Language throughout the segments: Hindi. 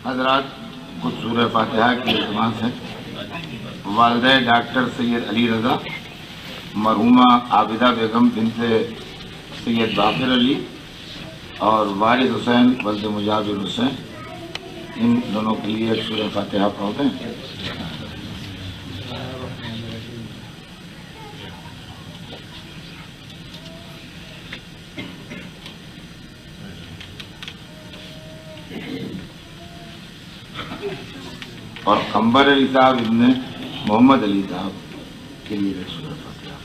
हज़रात, कुछ सूरह फातिहा की इल्तिमास है। वालिदा डॉक्टर सैयद अली रज़ा, मरहूमा आबिदा बेगम बिन्ते सैयद बाक़िर अली और वारिस हुसैन वल्द मुजाबिर हुसैन, इन दोनों के लिए सूरह फातिहा पढ़ते हैं। और कंबर अली साहब इब्ने मोहम्मद अली साहब के लिए सूरह फातिहा।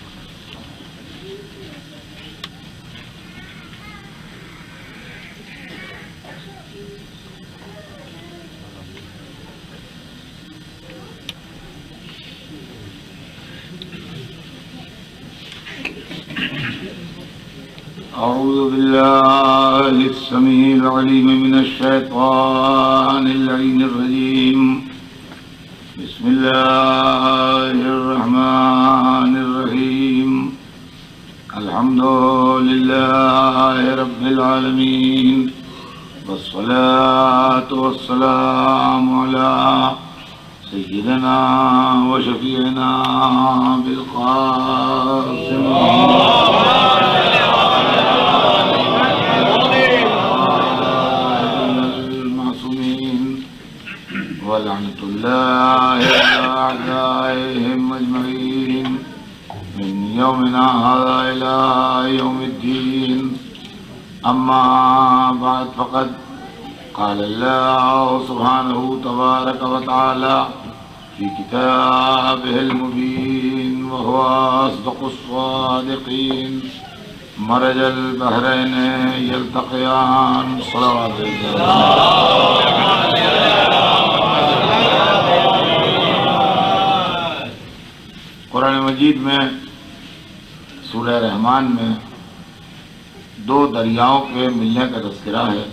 अऊज़ु बिल्लाहिस समीइल अलीम मिनश शैतानिर रजीम। बिस्मिल्लाहिर्रहमानिर्रहीम। अल्हम्दुलिल्लाहि रब्बिल आलमीन वस्सलातु वस्सलामु अला सय्यिदिना व शफीइना बिल क़ासिम वलअनतुल्लाहि अला अअदाइहिम अजमईन मिन यौमिना हाज़ा इला यौमिद्दीन। अम्मा बाद फ़क़द क़ाल अल्लाहु सुब्हानहु तबारक व तआला फ़ी किताबिहिल मुबीन व हुवा अस्दक़ुस सादिक़ीन। मरजल बहरैन यल्तक़ियान। कुरान मजीद में सूरह रहमान में दो दरियाओं के मिलने का तज़किरा है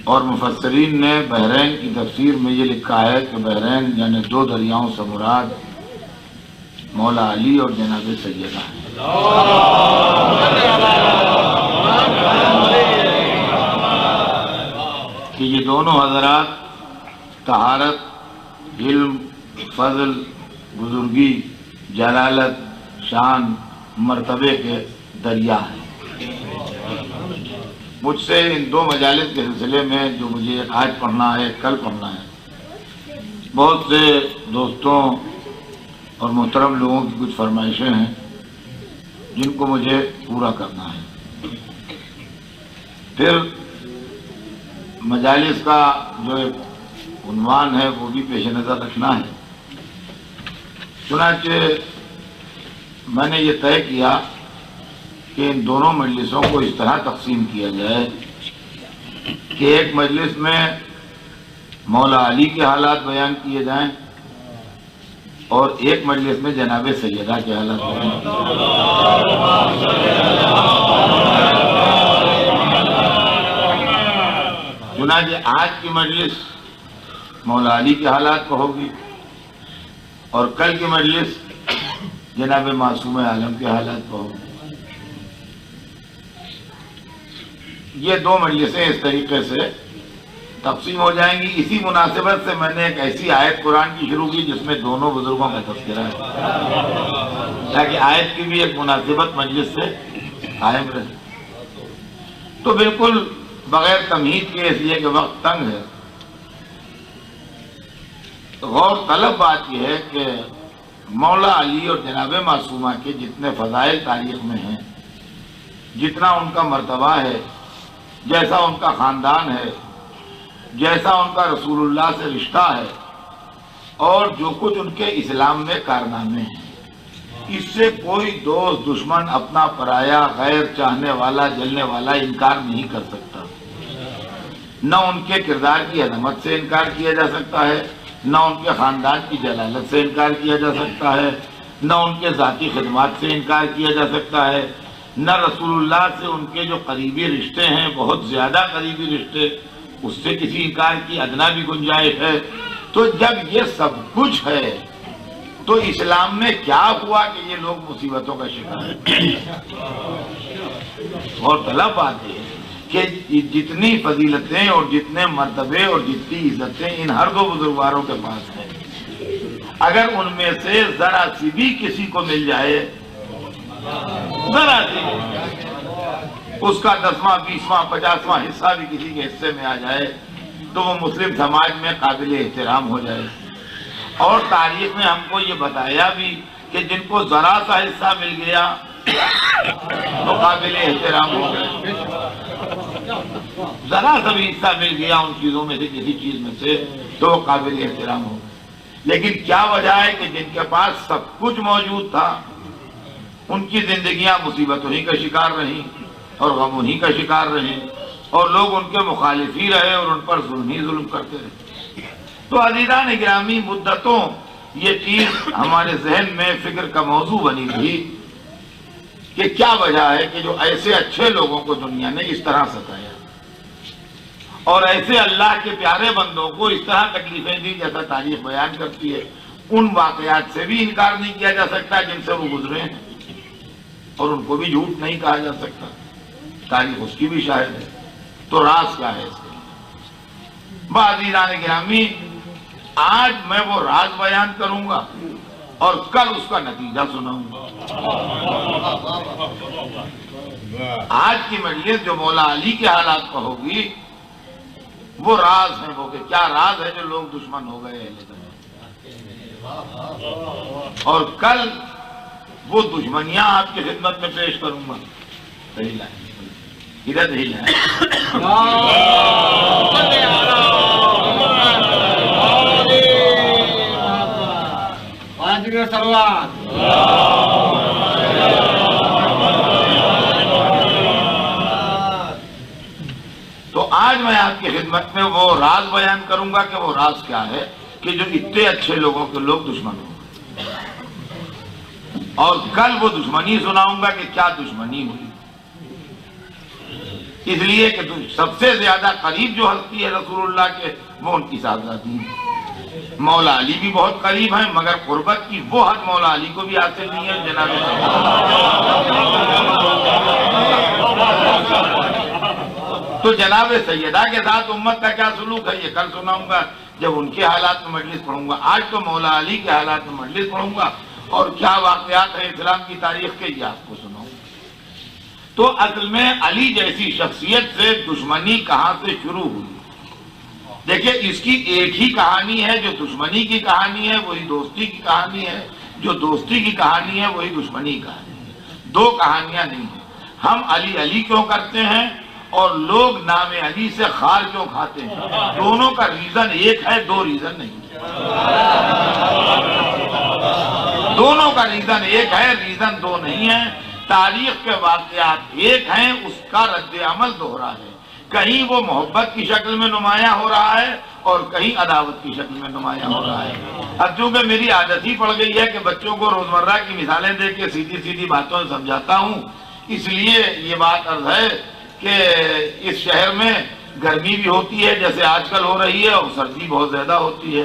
और मुफस्सिरीन ने बहरैन की तफसीर में ये लिखा है कि बहरैन यानी दो दरियाओं से मुराद मौला अली और जनाब सैयदा है। कि ये दोनों हज़रात तहारत, इल्म, फज़ल, बुजुर्गी, जलालत, शान, मर्तबे के दरिया हैं। मुझसे इन दो मजालिस के सिलसिले में जो मुझे आज पढ़ना है, कल पढ़ना है, बहुत से दोस्तों और मोहतरम लोगों की कुछ फरमाइशें हैं जिनको मुझे पूरा करना है। फिर मजालिस का जो एक उन्वान है वो भी पेश नज़र रखना है। चुनांचे मैंने ये तय किया कि इन दोनों मजलिसों को इस तरह तकसीम किया जाए कि एक मजलिस में मौला अली के हालात बयान किए जाएं और एक मजलिस में जनाब सैयदा के हालात बयान किए जाएं। चुनांचे आज की मजलिस मौला अली के हालात पर होगी और कल की मजलिस जनाब मासूम आलम के हालात पर होगी। ये दो मजलिसें इस तरीके से तक़सीम हो जाएंगी। इसी मुनासिबत से मैंने एक ऐसी आयत कुरान की शुरू की जिसमें दोनों बुजुर्गों का तज़किरा है, ताकि आयत की भी एक मुनासिबत मजलिस से कायम रहे। तो बिल्कुल बगैर तमहीद के, इसलिए कि वक्त तंग है, तो गौर तलब बात यह है कि मौला अली और जनाब मासूमा के जितने फ़ज़ाइल तारीख़ में हैं, जितना उनका मर्तबा है, जैसा उनका ख़ानदान है, जैसा उनका रसूलुल्लाह से रिश्ता है और जो कुछ उनके इस्लाम में कारनामे हैं, इससे कोई दोस्त, दुश्मन, अपना पराया, गैर चाहने वाला, जलने वाला इनकार नहीं कर सकता। न उनके किरदार की अज़मत से इनकार किया जा सकता है, न उनके ख़ानदान की जलालत से इनकार किया जा सकता है, न उनके ज़ाती खिदमात से इनकार किया जा सकता है, न रसूलुल्लाह से उनके जो करीबी रिश्ते हैं, बहुत ज़्यादा करीबी रिश्ते, उससे किसी इनकार की अदना भी गुंजाइश है। तो जब ये सब कुछ है तो इस्लाम में क्या हुआ कि ये लोग मुसीबतों का शिकार हैं। और तलब बात है कि जितनी फजीलतें और जितने मर्तबे और जितनी इज्जतें इन हर दो बुजुर्गवारों के पास हैं, अगर उनमें से जरा सी भी किसी को मिल जाए, जरा सी उसका 10वां 20वां 50वां हिस्सा भी किसी के हिस्से में आ जाए तो वो मुस्लिम समाज में काबिल एहतराम हो जाए। और तारीख में हमको ये बताया भी कि जिनको जरा सा हिस्सा मिल गया तो काबिल एहतराम हो गए, जरा सा भी हिस्सा मिल गया उन चीजों में से किसी चीज में से तो वो काबिल एहतराम हो गए। लेकिन क्या वजह है कि जिनके पास सब कुछ मौजूद था उनकी जिंदगियां मुसीबतों ही का शिकार रही और गम उन्हीं का शिकार रही और लोग उनके मुखालिफ ही रहे और उन पर जुल्म ही जुल्म करते रहे। तो अज़ीज़ान गिरामी, मुद्दतों ये चीज हमारे जहन में फिक्र का मौजू बनी थी कि क्या वजह है कि जो ऐसे अच्छे लोगों को दुनिया ने इस तरह सताया और ऐसे अल्लाह के प्यारे बंदों को इस तरह तकलीफें दी जैसा तारीख बयान करती है। उन वाकयात से भी इनकार नहीं किया जा सकता जिनसे वो गुजरे हैं और उनको भी झूठ नहीं कहा जा सकता, तारीख उसकी भी शाहिद है। तो राज क्या है इसके? अज़ीज़ान गिरामी, आज मैं वो राज बयान करूंगा और कल उसका नतीजा सुनाऊंगा। आज की मजलिस जो मौला अली के हालात पर होगी वो राज है, वो कि क्या राज है जो लोग दुश्मन हो गए और कल वो दुश्मनियां आपकी खिदमत में पेश करूंगा। सही लाइन इधर ही लाइन तो आज मैं आपकी खिदमत में वो राज बयान करूंगा कि वो राज क्या है कि जो इतने अच्छे लोगों के लोग दुश्मन हो, और कल वो दुश्मनी सुनाऊंगा कि क्या दुश्मनी हुई। इसलिए कि सबसे ज्यादा करीब जो हस्ती है रसूलुल्लाह के वो उनकी साहबजादी है। मौला अली भी बहुत करीब हैं मगर कुर्बत की वो हद मौला अली को भी हासिल नहीं है। जनाब तो जनाब सैयदा के साथ उम्मत का क्या सुलूक है ये कल सुनाऊंगा जब उनके हालात में मजलिस पढ़ूंगा। आज तो मौला अली के हालात में मजलिस पढ़ूंगा और क्या वाकयात है इस्लाम की तारीख के ये आपको सुनाऊंगा। तो असल में अली जैसी शख्सियत से दुश्मनी कहां से शुरू हुई? देखिए, इसकी एक ही कहानी है, जो दुश्मनी की कहानी है वही दोस्ती की कहानी है, जो दोस्ती की कहानी है वही दुश्मनी की कहानी है। दो कहानियां नहीं है। हम अली अली क्यों करते हैं और लोग नाम अली से खार क्यों खाते हैं? दोनों का रीजन एक है, दो रीजन नहीं। दोनों का रीजन एक है, रीजन दो नहीं है। तारीख के वाकयात एक हैं, उसका रद्द अमल दोहरा है। कहीं वो मोहब्बत की शक्ल में नुमाया हो रहा है और कहीं अदावत की शक्ल में नुमाया हो रहा है। अब चूंकि मेरी आदत ही पड़ गई है कि बच्चों को रोजमर्रा की मिसालें दे के सीधी सीधी बातों से समझाता हूँ, इसलिए ये बात अर्ज है कि इस शहर में गर्मी भी होती है जैसे आजकल हो रही है और सर्दी बहुत ज्यादा होती है।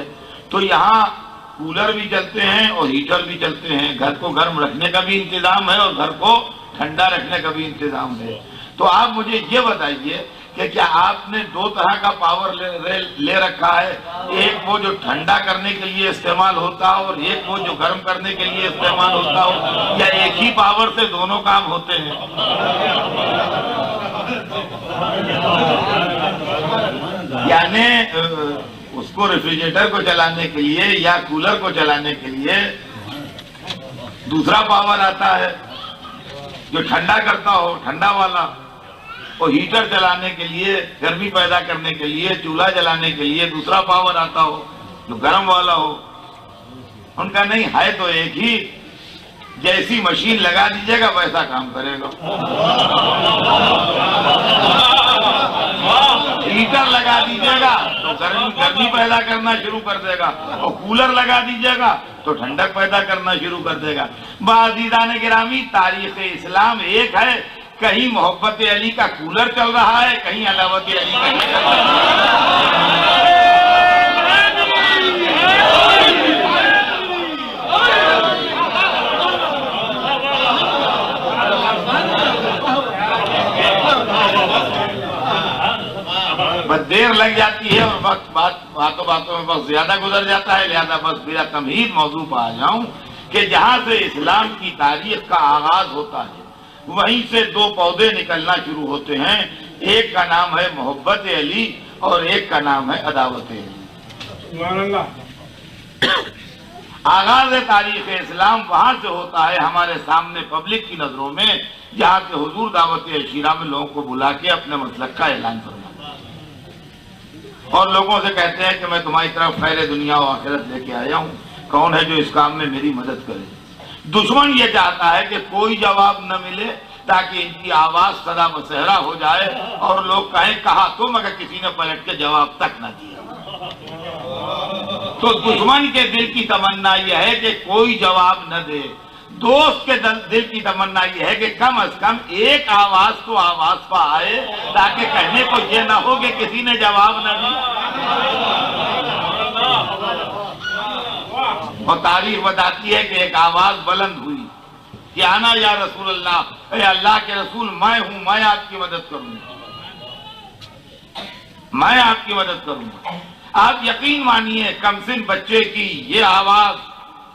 तो यहाँ कूलर भी चलते हैं और हीटर भी चलते हैं। घर को गर्म रखने का भी इंतजाम है और घर को ठंडा रखने का भी इंतजाम है। तो आप मुझे ये बताइए कि क्या आपने दो तरह का पावर ले रखा है? एक वो जो ठंडा करने के लिए इस्तेमाल होता हो और एक वो जो गर्म करने के लिए इस्तेमाल होता हो, या एक ही पावर से दोनों काम होते हैं? यानी उसको रेफ्रिजरेटर को चलाने के लिए या कूलर को चलाने के लिए दूसरा पावर आता है जो ठंडा करता हो, ठंडा वाला, और हीटर चलाने के लिए, गर्मी पैदा करने के लिए, चूल्हा जलाने के लिए दूसरा पावर आता हो जो गर्म वाला हो। उनका नहीं है तो एक ही, जैसी मशीन लगा दीजिएगा वैसा काम करेगा। हीटर लगा दीजिएगा तो गर्मी पैदा करना शुरू कर देगा, और कूलर लगा दीजिएगा तो ठंडक पैदा करना शुरू कर देगा। बाज़ीदान गिरामी, तारीख इस्लाम एक है, कहीं मोहब्बत अली का कूलर चल रहा है, कहीं अदावत अली का हीटर चल रहा है। बस देर लग जाती है और वक्त बातों बातों में बस ज्यादा गुजर जाता है। लिहाजा बस मेरा तमहीद मौजू पर आ जाऊं कि जहां से इस्लाम की तारीख का आगाज होता है वहीं से दो पौधे निकलना शुरू होते हैं। एक का नाम है मोहब्बत अली और एक का नाम है अदावत अली। आगाज तारीख इस्लाम वहां से होता है हमारे सामने पब्लिक की नजरों में, जहां से हुजूर दावत अशीरा में लोगों को बुला के अपने मसलक का ऐलान करते और लोगों से कहते हैं कि मैं तुम्हारी तरफ खैर दुनिया और आखिरत लेके आया हूँ, कौन है जो इस काम में मेरी मदद करे। दुश्मन ये चाहता है कि कोई जवाब न मिले ताकि इनकी आवाज सदा बसहरा हो जाए और लोग कहें कहा तो, मगर किसी ने पलट के जवाब तक न दिया। तो दुश्मन के दिल की तमन्ना यह है कि कोई जवाब न दे, दोस्त के दिल की तमन्ना यह है कि कम से कम एक आवाज तो आवाज पर आए ताकि कहने को ये ना हो कि किसी ने जवाब न दिया। और तारीख बताती है कि एक आवाज बुलंद हुई कि आना या रसूल अल्लाह, अल्लाह के रसूल मैं हूं, मैं आपकी मदद करूंगा, मैं आपकी मदद करूंगा। आप यकीन मानिए कमसिन बच्चे की ये आवाज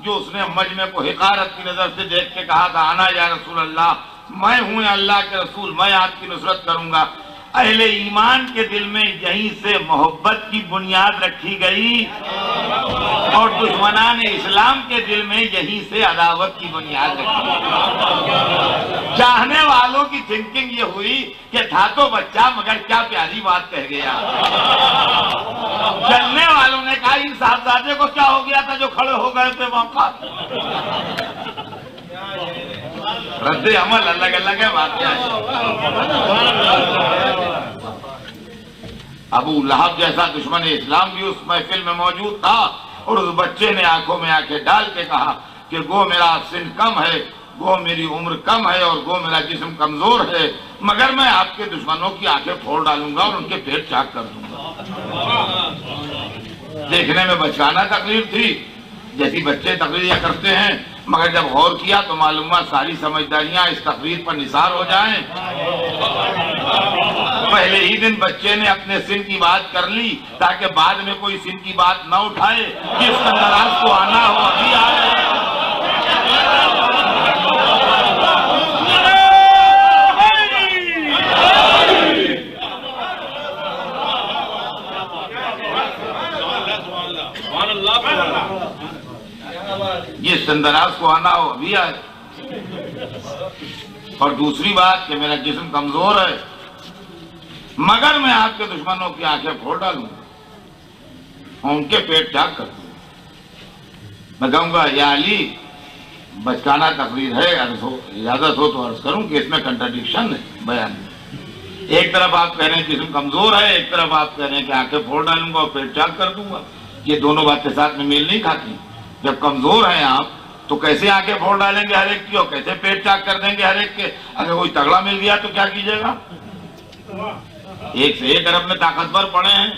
जो उसने मजमे को हिकारत की नजर से देख के कहा था आना या रसूल अल्लाह, मैं हूं अल्लाह के रसूल, मैं आपकी नुसरत करूंगा। अहले ईमान के दिल में यहीं से मोहब्बत की बुनियाद रखी गई और दुश्मनान इस्लाम के दिल में यहीं से अदावत की बुनियाद रखी गई। चाहने वालों की थिंकिंग ये हुई कि था तो बच्चा मगर क्या प्यारी बात कह गया। चलने वालों ने कहा इन साहबजादे को क्या हो गया था जो खड़े हो गए थे मौका। रद्दे अमल अलग अलग है, बात क्या है। अबू लहब जैसा दुश्मन इस्लाम भी उस महफिल में मौजूद था और उस बच्चे ने आंखों में आंखें डाल के कहा कि गो मेरा सिन कम है, गो मेरी उम्र कम है और गो मेरा जिस्म कमजोर है, मगर मैं आपके दुश्मनों की आंखें फोड़ डालूंगा और उनके पेट चाक कर दूंगा। देखने में बचकाना तकरीर थी जैसी बच्चे तकरीर करते हैं, मगर जब गौर किया तो मालूम हुआ सारी समझदारियां इस तकरीर पर निसार हो जाएं। पहले ही दिन बच्चे ने अपने सिन की बात कर ली ताकि बाद में कोई सिन की बात न उठाए, जिसका नाराज को आना हो अभी आए। ये संदराज को आना हो अभी आए। और दूसरी बात कि मेरा जिस्म कमजोर है मगर मैं आपके दुश्मनों की आंखें फोड़ डालूंगा और उनके पेट चाक कर दूंगा। मैं कहूंगा या अली बचकाना तकरीर है, इजाजत हो तो अर्ज करूं कि इसमें कंट्राडिक्शन है बयान में। एक तरफ आप कह रहे हैं जिस्म कमजोर है, एक तरफ आप कह रहे हैं कि आंखें फोड़ डालूंगा और पेट चाक कर दूंगा। ये दोनों बातें साथ में मेल नहीं खाती। जब कमजोर हैं आप तो कैसे आंखें फोड़ डालेंगे हर एक की और कैसे पेट चाक कर देंगे हर एक के। अगर कोई तगड़ा मिल गया तो क्या कीजिएगा। एक से एक अरब में ताकतवर पड़े हैं,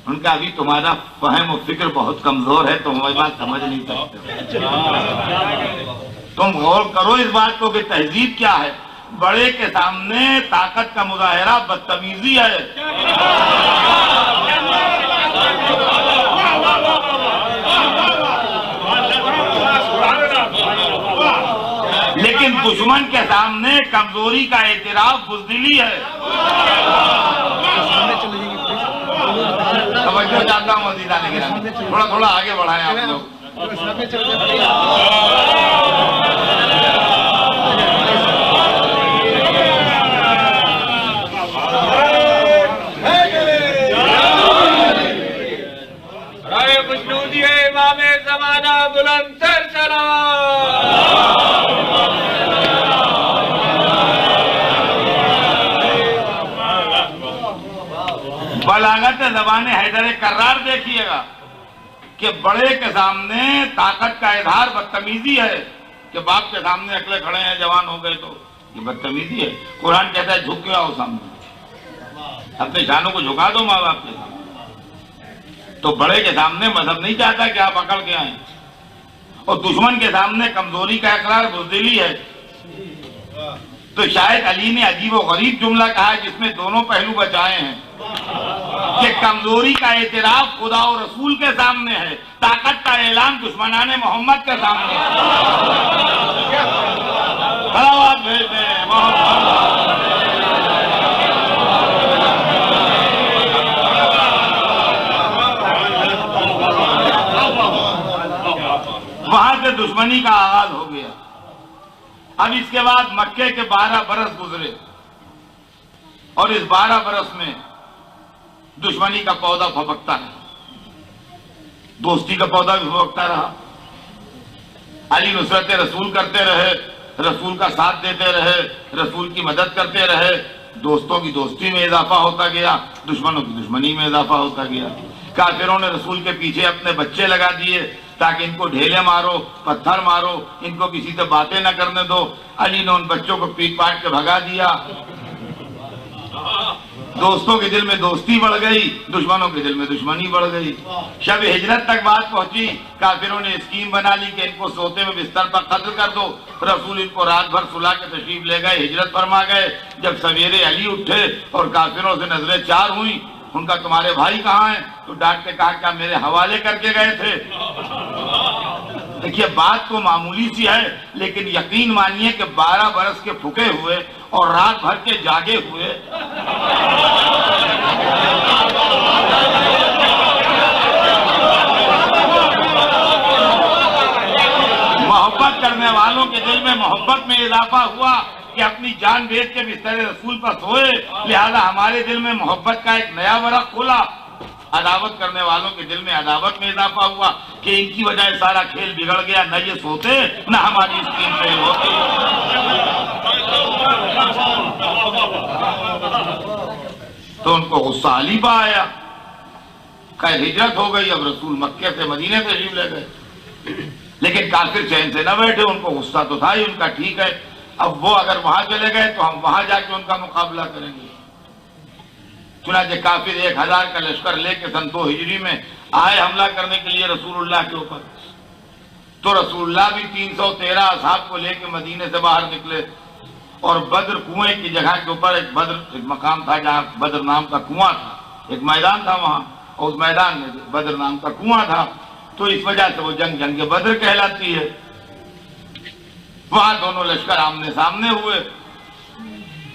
उनका अभी तुम्हारा फहम और फिक्र बहुत कमजोर है, तुम वही बात समझ नहीं सकते। तुम गौर करो इस बात को कि तहजीब क्या है। बड़े के सामने ताकत का मुजाहिरा बदतमीजी है। लेकिन दुश्मन के सामने कमजोरी का एतराफ बुज़दिली है। तवज्जो चाहता हूँ अज़ीज़ान गिरामी, थोड़ा थोड़ा आगे बढ़ाएं आप लोग। राय मजनूदी है इमाम ज़माना बुलंद तर चला। बलागत ज़बान हैदर कर्रार देखिएगा कि बड़े के सामने ताकत का इजहार बदतमीजी है कि बाप के सामने अकेले खड़े हैं, जवान हो गए तो ये बदतमीजी है। कुरान कहता है झुक के आओ सामने, अपने शानों को झुका दो माँ बाप के सामने। तो बड़े के सामने मजहब नहीं चाहता कि आप अकड़ के आए, और दुश्मन के सामने कमजोरी का इकरार बुज़दिली है। तो शायद अली ने अजीब व गरीब जुमला कहा जिसमें दोनों पहलू बचाए हैं कि कमजोरी का एतराफ खुदा और रसूल के सामने है, ताकत का ऐलान दुश्मनाने मोहम्मद के सामने है। सलावत भेजते हैं वहां से दुश्मनी का आगाज हो गया। अब इसके बाद मक्के के 12 बरस गुजरे और इस 12 बरस में दुश्मनी का पौधा फपकता रहा, दोस्ती का पौधा भी फपकता रहा। अली नुसरत रसूल करते रहे, रसूल का साथ देते रहे, रसूल की मदद करते रहे। दोस्तों की दोस्ती में इजाफा होता गया, दुश्मनों की दुश्मनी में इजाफा होता गया। काफिरों ने रसूल के पीछे अपने बच्चे लगा दिए ताकि इनको ढेले मारो, पत्थर मारो, इनको किसी से बातें न करने दो। अली ने उन बच्चों को पीट पाट के भगा दिया। दोस्तों के दिल में दोस्ती बढ़ गई, दुश्मनों के दिल में दुश्मनी बढ़ गई। शब हिजरत तक बात पहुंची, काफिरों ने स्कीम बना ली कि इनको सोते में बिस्तर पर कत्ल कर दो। रसूल इनको रात भर सुला के तशरीफ ले गए, हिजरत फरमा गए। जब सवेरे अली उठे और काफिरों से नजरें चार हुई, उनका तुम्हारे भाई कहाँ हैं? तो डांट के कहा क्या मेरे हवाले करके गए थे? देखिए बात तो मामूली सी है, लेकिन यकीन मानिए कि 12 बरस के फुके हुए और रात भर के जागे हुए मोहब्बत करने वालों के दिल में मोहब्बत में इजाफा हुआ कि अपनी जान बेच के बिस्तर रसूल पर सोए, लिहाजा हमारे दिल में मोहब्बत का एक नया वरक़ खुला। अदावत करने वालों के दिल में अदावत में इजाफा हुआ कि इनकी वजह सारा खेल बिगड़ गया, न ये सोते न हमारी स्कीम फेल होती। तो उनको गुस्सा अली पर आया, कल हिजरत हो गई, अब रसूल मक्के से मदीने तशरीफ ले गए। लेकिन काफिर चैन से न बैठे, उनको गुस्सा तो था ही उनका, ठीक है अब वो अगर वहां चले गए तो हम वहां जाके उनका मुकाबला करेंगे। चुनांचे काफिर 1000 का लश्कर लेके सन 2 हिजरी में आए हमला करने के लिए रसूलुल्लाह के ऊपर। तो रसूलुल्लाह भी 313 असहाब को लेके मदीने से बाहर निकले और बद्र कुएं की जगह के ऊपर एक मकाम था जहाँ बद्र नाम का कुआं था, एक मैदान था वहां, और उस मैदान में बद्र नाम का कुआं था। तो इस वजह से वो जंग बद्र कहलाती है। वहां दोनों लश्कर आमने सामने हुए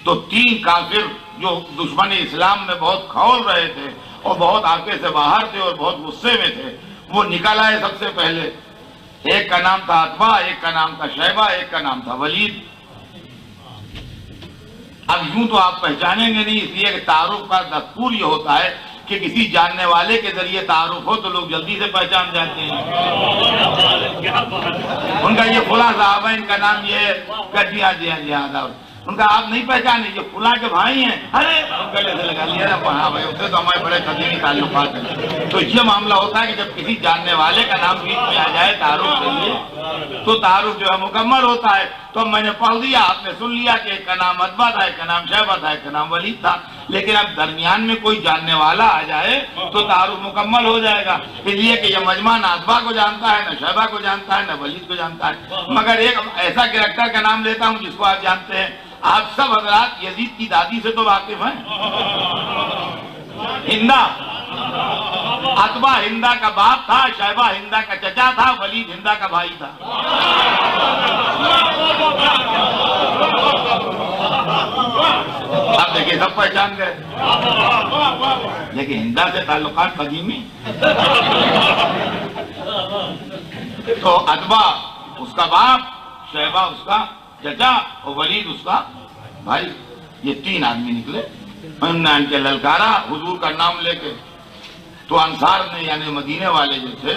तो 3 काफिर जो दुश्मन इस्लाम में बहुत खौल रहे थे और बहुत आगे से बाहर थे और बहुत गुस्से में थे, वो निकल आए सबसे पहले। एक का नाम था अतबा, एक का नाम था शैबा, एक का नाम था वलीद। अब यूं तो आप पहचानेंगे नहीं, इसलिए कि तारुफ का दस्तूर ये होता है कि किसी जानने वाले के जरिए तारुफ हो तो लोग जल्दी से पहचान जाते हैं। उनका ये फुला साहब है, इनका नाम ये जी हाँ, उनका आप नहीं पहचाने, ये फुला के भाई हैं। अरे गले से लगा लिया ना, हाँ भाई उससे तो हमारे बड़े कदीमी ताल्लुकात हैं। तो ये मामला होता है कि जब किसी जानने वाले का नाम बीच में आ जाए तारुफ के लिए, तो तारुफ जो है मुकम्मल होता है। तो मैंने पढ़ दिया, आपने सुन लिया कि एक का नाम अतबा था, एक का नाम शैबा था, एक का नाम वलीद था। लेकिन अब दरमियान में कोई जानने वाला आ जाए तो तारुफ मुकम्मल हो जाएगा। इसलिए कि यह मजमा न अतबा को जानता है, न शैबा को जानता है, न वलीद को जानता है। मगर एक ऐसा कैरेक्टर का नाम लेता हूं जिसको आप जानते हैं। आप सब हजरात यजीद की दादी से तो वाकिफ हैं, हिंदा। अतबा हिंदा का बाप था, शैबा हिंदा का चचा था, वलीद हिंदा का भाई था। अब देखिए सब पहचान गए, लेकिन हिंदा से ताल्लुकात कदीमी। तो अतबा उसका बाप, शैबा उसका चचा और वलीद उसका भाई, ये 3 आदमी निकले। उन्होंने इनके ललकारा हुजूर का नाम लेके। तो अंसार ने यानी मदीने वाले जो थे,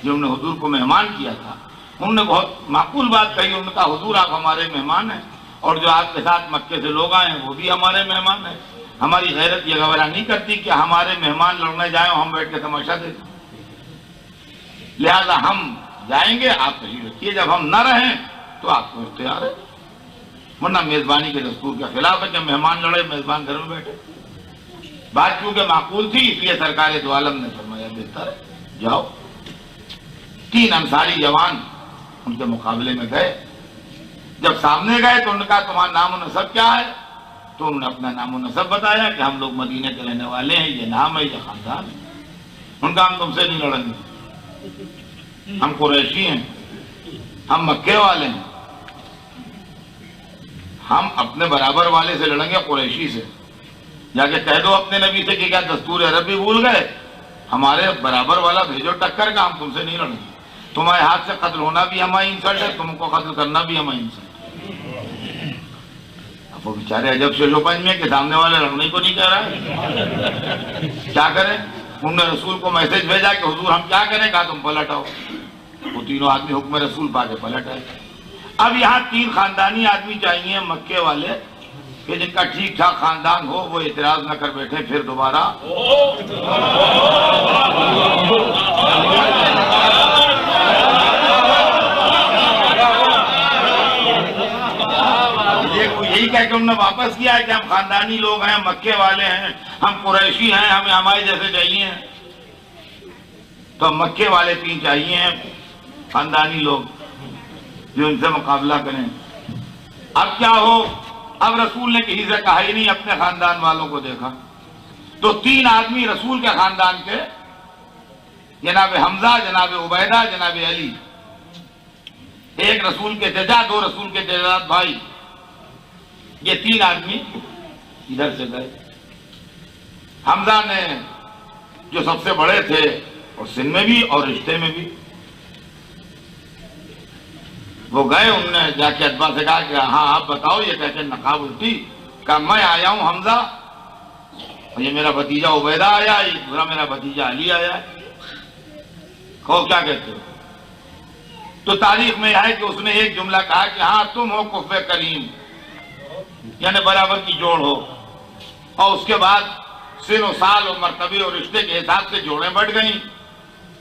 जिन्होंने हुजूर को मेहमान किया था, उन्होंने बहुत माकूल बात कही। उन्होंने कहा हुजूर आप हमारे मेहमान हैं और जो आपके साथ मक्के से लोग आए हैं वो भी हमारे मेहमान हैं। हमारी गैरत ये गवारा नहीं करती कि हमारे मेहमान लड़ने जाए और हम बैठ के तमाशा देखें। लिहाजा हम जाएंगे, आप तशरीफ रखिए, जब हम न रहें तो आपको इख्तियार है, वरना मेजबानी के दस्तूर के खिलाफ है कि मेहमान लड़े, मेजबान घर में बैठे। बात क्योंकि माकूल थी, इसलिए सरकार दो आलम ने फरमाया बेहतर है जाओ। 3 अंसारी जवान उनके मुकाबले में गए। जब सामने गए तो उन्होंने कहा तुम्हारा नाम और नसब क्या है? तो उन्होंने अपना नाम और नसब बताया कि हम लोग मदीने के रहने वाले हैं, ये नाम है, ये खानदान है। उनका हम तुमसे नहीं लड़ेंगे, हम कुरैशी हैं, हम मक्के वाले हैं, हम अपने बराबर वाले से लड़ेंगे, कुरैशी से। जाके कह दो अपने नबी से कि क्या दस्तूर अरब भी भूल गए, हमारे बराबर वाला भेजो टक्कर का, हम तुमसे नहीं लड़ेंगे। तुम्हारे हाथ से कत्ल होना भी हमारी इंसल्ट है, तुमको कत्ल करना भी हमारी इंसल्ट है। अब वो बेचारे अजब से लोपंज में कि सामने वाले लड़ने को नहीं कह रहा है, क्या करें? उन्होंने रसूल को मैसेज भेजा कि हुजूर हम क्या करें? कहा तुम पलट आओ। वो तीनों आदमी हुक्म रसूल पाके पलट आए। अब यहाँ 3 खानदानी आदमी चाहिए मक्के वाले कि जिनका ठीक ठाक खानदान हो, वो इतराज न कर बैठे फिर दोबारा। यही कह के उन्होंने वापस किया है कि हम खानदानी लोग हैं, मक्के वाले हैं, हम कुरैशी हैं, हमें हमारे जैसे चाहिए। तो मक्के वाले 3 चाहिए खानदानी लोग जो इनसे मुकाबला करें। अब क्या हो, अब रसूल ने किसी से कहा ही नहीं, अपने खानदान वालों को देखा तो 3 आदमी रसूल के खानदान के, जनाब हमजा, जनाब उबैदा, जनाब अली, एक रसूल के चचा, 2 रसूल के जजाद भाई, ये 3 आदमी इधर से गए। हमजा ने जो सबसे बड़े थे और सिन में भी और रिश्ते में भी, वो गए, उनने जाके अब्बा से कहा कि हाँ आप बताओ। ये कहते नकाब उल्टी, कहा मैं आया हूं हमजा, और ये मेरा भतीजा उबैदा आया, ये दूसरा मेरा भतीजा अली आया। कहो क्या कहते हो? तो तारीख में है कि उसने एक जुमला कहा कि हाँ तुम हो कुफ़े करीम, यानी बराबर की जोड़ हो। और उसके बाद सिन और साल और मर्तबे और रिश्ते के हिसाब से जोड़ें बढ़ गई।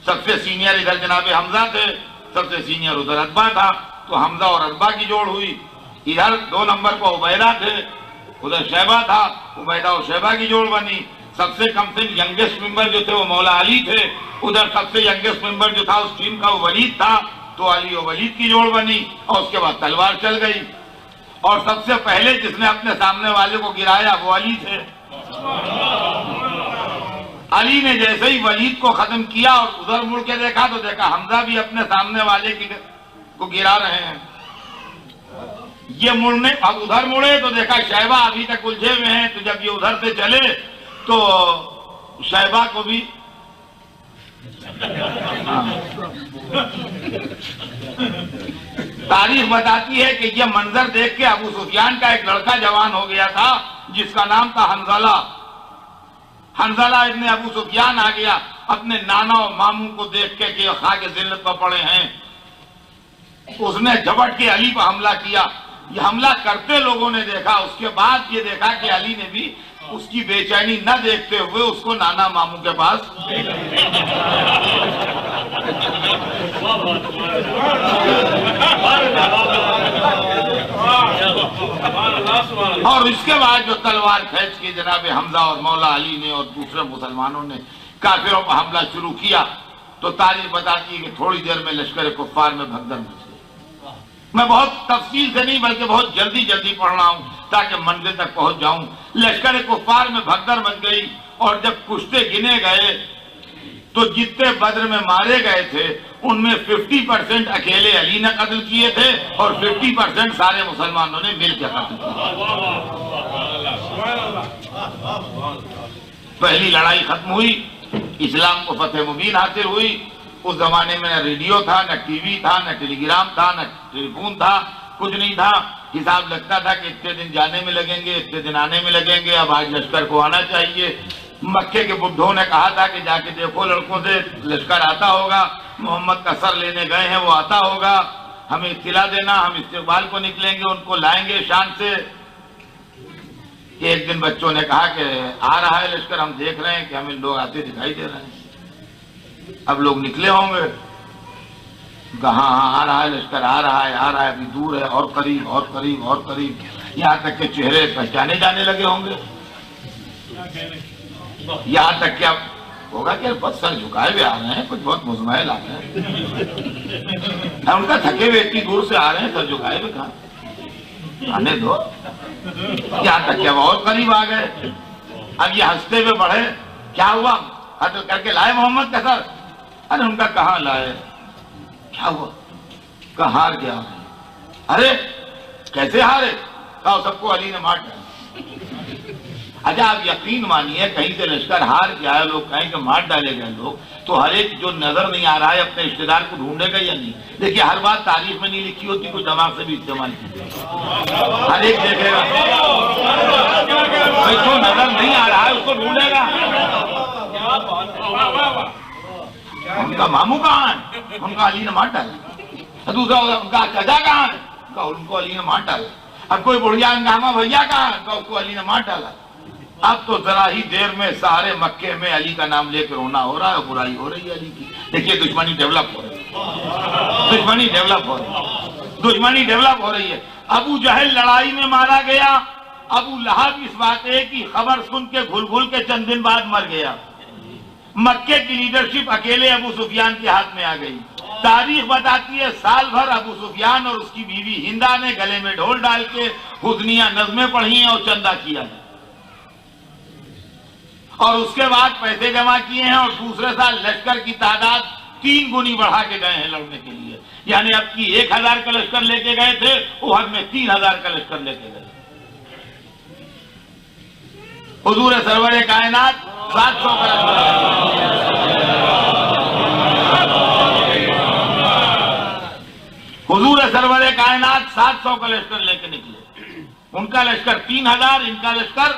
सबसे सीनियर इधर जनाब हमजा थे, सबसे सीनियर उधर अब्बा था, तो हमजा और अब्बा की जोड़ हुई। इधर 2 नंबर पर उबैदा थे, उधर शैबा था, उबैदा और शैबा की जोड़ बनी। सबसे कम से यंगेस्ट मेंबर जो थे वो मौला अली थे, उधर सबसे यंगेस्ट मेंबर जो था उस टीम का वो वलीद था, तो अली और वलीद की जोड़ बनी। और उसके बाद तलवार चल गई, और सबसे पहले जिसने अपने सामने वाले को गिराया वो अली थे। अली ने जैसे ही वलीद को खत्म किया और उधर मुड़ के देखा तो देखा हमजा भी अपने सामने वाले को गिरा रहे हैं। ये मुड़ने, अब उधर मुड़े तो देखा शैबा अभी तक उलझे हुए हैं, तो जब ये उधर से चले तो शैबा को भी तारीख बताती है कि यह मंजर देख के अबू सुफियान का एक लड़का जवान हो गया था जिसका नाम था हंजला। हंजला इब्ने अबू सुफियान आ गया अपने नाना और मामू को देख के कि खा के जिल्लत पर पड़े हैं। उसने झपट के अली पर हमला किया। ये हमला करते लोगों ने देखा, उसके बाद ये देखा कि अली ने भी उसकी बेचैनी न देखते हुए उसको नाना मामू के पास और इसके बाद जो तलवार खींच के जनाब हमजा और मौला अली ने और दूसरे मुसलमानों ने काफिरों पर हमला शुरू किया, तो तारीख बताती है कि थोड़ी देर में लश्कर कुफ्फार में भगदड़ मच गई। मैं बहुत तफसील से नहीं बल्कि बहुत जल्दी जल्दी पढ़ रहा हूं ताकि मंजिल तक पहुंच जाऊं। लश्कर कुफ्फार में भगदड़ मच गई, और जब कुश्ते गिने गए तो जितने बद्र में मारे गए थे उनमें 50% अकेले अली ने कत्ल किए थे और 50% सारे मुसलमानों ने मिलकर कत्ल किया। पहली लड़ाई खत्म हुई, इस्लाम को फतेह मुबीन हासिल हुई। उस जमाने में न रेडियो था, न टीवी था, न टेलीग्राम था, न टेलीफोन था, कुछ नहीं था। हिसाब लगता था कि इतने दिन जाने में लगेंगे, इतने दिन आने में लगेंगे, अब आज लश्कर को आना चाहिए। मक्के के बुड्ढों ने कहा था कि जाके देखो लड़कों से लश्कर आता होगा, मोहम्मद का सर लेने गए हैं वो आता होगा, हमें इत्तिला देना, हम इस्तेकबाल को निकलेंगे, उनको लाएंगे शान से। कि एक दिन बच्चों ने कहा कि आ रहा है लश्कर, हम देख रहे हैं कि हमें लोग आते दिखाई दे रहे हैं, अब लोग निकले होंगे। कहा हाँ आ रहा है लश्कर, आ रहा है अभी दूर है, और करीब और करीब और करीब, यहाँ तक के चेहरे पहचाने जाने लगे होंगे। यहाँ तक क्या होगा कि बस सर झुकाए हुए आ रहे हैं, कुछ बहुत मुजमहल आ रहे हैं, उनका थके हुए इतनी दूर से आ रहे हैं, सर झुकाए हुए कहाँ, आने दो। यहाँ तक क्या और करीब आ गए। अब ये हंसते हुए बढ़े, क्या हुआ, कत्ल करके लाए मोहम्मद का सर? अरे उनका कहाँ लाए, क्या हुआ, कहा हार गया। अरे कैसे हारे? कहा सबको अली ने मार डाला। अच्छा आप यकीन मानिए, कहीं से लश्कर हार के आए लोग, कहीं से मार डाले गए लोग, तो हर एक जो नजर नहीं आ रहा है अपने रिश्तेदार को ढूंढेगा या नहीं? देखिए हर बात तारीफ में नहीं लिखी होती, कुछ दिमाग से भी इस्तेमाल कीजिए, हर एक देखेगा। भाई जो नजर नहीं आ रहा है उसको ढूंढेगा। उनका मामू कहाँ है? उनका अली ने मार डाला। दूसरा होगा उनका चाचा कहाँ है? उनको अली ने मार डाला। अब कोई बुढ़िया गामा भैया कहाँ है? उसको अली ने मार डाला। अब तो जरा ही देर में सारे मक्के में अली का नाम लेकर रोना हो रहा है, बुराई हो रही है अली की। देखिए दुश्मनी डेवलप हो रही है, दुश्मनी डेवलप हो रही है, दुश्मनी डेवलप हो रही है। अबू जहल लड़ाई में मारा गया, अबू लहब इस वाक़े की खबर सुन के घुल घुल के चंद दिन बाद मर गया। मक्के की लीडरशिप अकेले अबू सुफियान के हाथ में आ गई। तारीख बताती है साल भर अबू सुफियान और उसकी बीवी हिंदा ने गले में ढोल डाल के हुस्निया नज़में पढ़ी हैं और चंदा किया है, और उसके बाद पैसे जमा किए हैं, और दूसरे साल लश्कर की तादाद 3 गुनी बढ़ा के गए हैं लड़ने के लिए। यानी अब की 1000 का लश्कर लेके गए थे, उहद में 3000 का लश्कर लेके गए। हुजूर सरवर कायनात 700 का हुजूर सरवर कायनात 700 का लश्कर लेके निकले। उनका लश्कर 3000, इनका लश्कर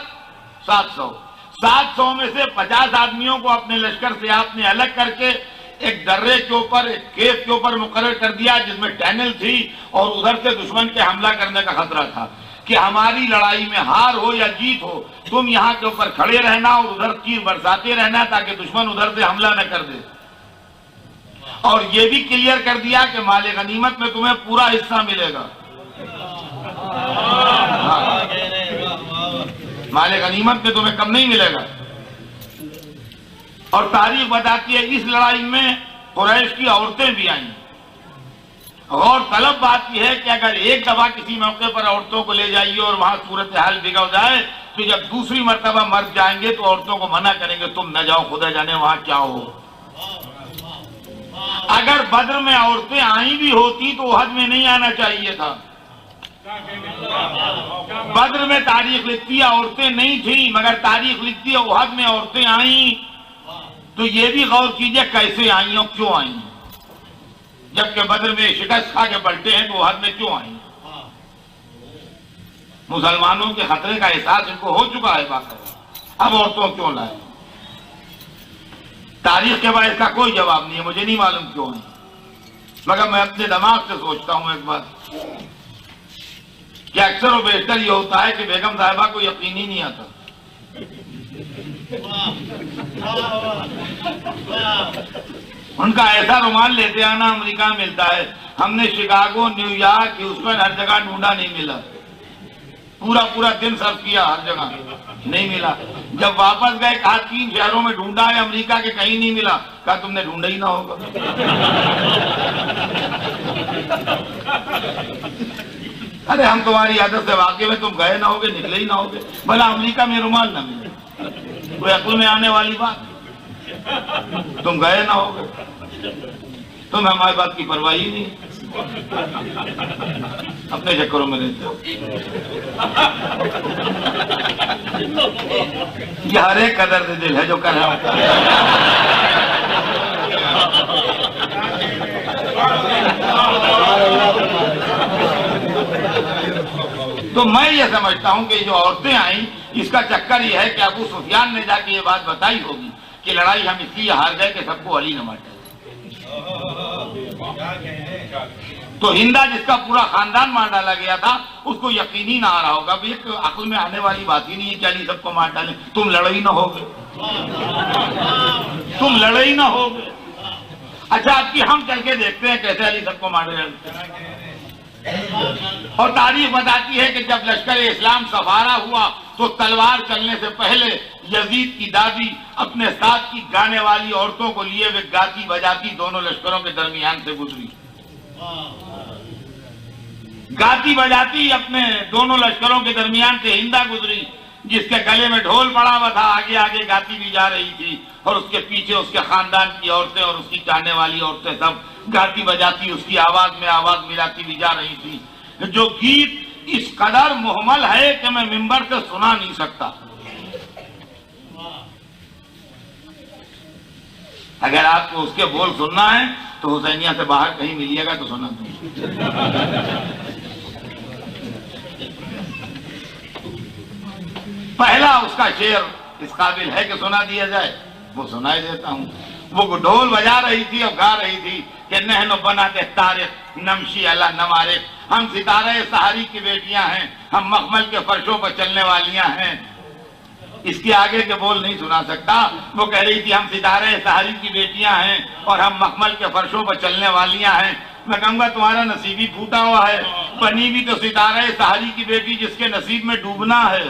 700। 700 में से 50 आदमियों को अपने लश्कर से आपने अलग करके एक दर्रे के ऊपर, एक केव के ऊपर मुकर्रर कर दिया जिसमें टनल थी, और उधर से दुश्मन के हमला करने का खतरा था कि हमारी लड़ाई में हार हो या जीत हो, तुम यहाँ के ऊपर खड़े रहना और उधर तीर बरसाते रहना ताकि दुश्मन उधर से हमला न कर दे। और ये भी क्लियर कर दिया कि माले गनीमत में तुम्हें पूरा हिस्सा मिलेगा। माले गनीमत में तुम्हें कम नहीं मिलेगा। और तारीख बताती है इस लड़ाई में कुरैश की औरतें भी आईं। और तलब बात यह है कि अगर एक दफा किसी मौके पर औरतों को ले जाइए और वहां सूरत हाल बिगड़ जाए, तो जब दूसरी मर्तबा मर जाएंगे तो औरतों को मना करेंगे तुम न जाओ, खुदा जाने वहां क्या हो। अगर बद्र में औरतें आई भी होती तो उहद में नहीं आना चाहिए था। बद्र में तारीख लिखती है औरतें नहीं थी, मगर तारीख लिखती है उहद में औरतें आई। तो ये भी गौर कीजिए कैसे आई और क्यों आई, जबकि बद्र में शिकस्त खा के पलटे हैं तो उहद में क्यों आई। मुसलमानों के खतरे का एहसास इनको हो चुका है बाकायदा, अब औरतों क्यों लाए? तारीख के बाद इसका कोई जवाब नहीं है, मुझे नहीं मालूम क्यों है, मगर मैं अपने दिमाग से सोचता हूं एक बात कि अक्सर और बेहतर ये होता है कि बेगम साहिबा को यकीन ही नहीं आता। उनका ऐसा रुमाल लेते आना अमेरिका में मिलता है, हमने शिकागो, न्यूयॉर्क, ह्यूस्टन हर जगह ढूंढा, नहीं मिला। पूरा पूरा दिन सर्व किया, हर जगह नहीं मिला। जब वापस गए कहा 3 शहरों में ढूंढा है अमेरिका के, कहीं नहीं मिला। कहा तुमने ढूंढा ही ना होगा। अरे हम तुम्हारी आदत से वाकिफ है, तुम गए ना होगे, निकले ही ना होगे, भला अमेरिका में रुमाल ना मिले, कोई अक्ल में आने वाली बात। तुम गए ना होगे, तुम हमारी बात की परवाह ही नहीं, अपने चक्करों में रहते हो। ये हर एक कदर से दिल है जो कर रहा हूं। तो मैं ये समझता हूं कि जो औरतें आई इसका चक्कर ये है कि अबू सुफियान ने जाके ये बात बताई होगी कि लड़ाई हम इसलिए हार गए कि सबको अली न मार डाले। तो हिंदा जिसका पूरा खानदान मार डाला गया था उसको यकीन ही ना आ रहा होगा। एक अक्ल में आने वाली बात ही नहीं है कि अली सबको मार डाले। तुम लड़ाई ना होगे, तुम लड़ाई ना होगे। अच्छा, आपकी हम चल के देखते हैं कैसे अली सबको मार डाले। और तारीख बताती है कि जब लश्कर इस्लाम सफारा हुआ तो तलवार चलने से पहले यजीद की दादी अपने साथ की गाने वाली औरतों को लिए वे गाती बजाती दोनों लश्करों के दरमियान से गुजरी। गाती बजाती अपने दोनों लश्करों के दरमियान से हिंदा गुजरी, जिसके गले में ढोल पड़ा हुआ था, आगे आगे गाती भी जा रही थी और उसके पीछे उसके खानदान की औरतें और उसकी चाहने वाली औरतें सब गाती बजाती उसकी आवाज में आवाज मिलाती भी जा रही थी। जो गीत इस कदर मुहम्मल है कि मैं मिंबर से सुना नहीं सकता। अगर आपको उसके बोल सुनना है तो हुसैनिया से बाहर कहीं मिलिएगा तो सुना दूं। पहला उसका शेर इस काबिल है कि सुना दिया जाए, वो सुनाई देता हूं। वो ढोल बजा रही थी और गा रही थी कि नहनो बनाते तारिक नमशी अला नमारिक, हम सितारे सहारी की बेटियां हैं, हम मखमल के फर्शों पर चलने वालियां हैं। इसके आगे के बोल नहीं सुना सकता। वो कह रही थी हम सितारे सहारी की बेटियां हैं और हम मखमल के फर्शों पर चलने वालियां हैं। मैं कहूंगा तुम्हारा नसीब ही फूटा हुआ है, बनी भी तो सितारे सहारी की बेटी जिसके नसीब में डूबना है।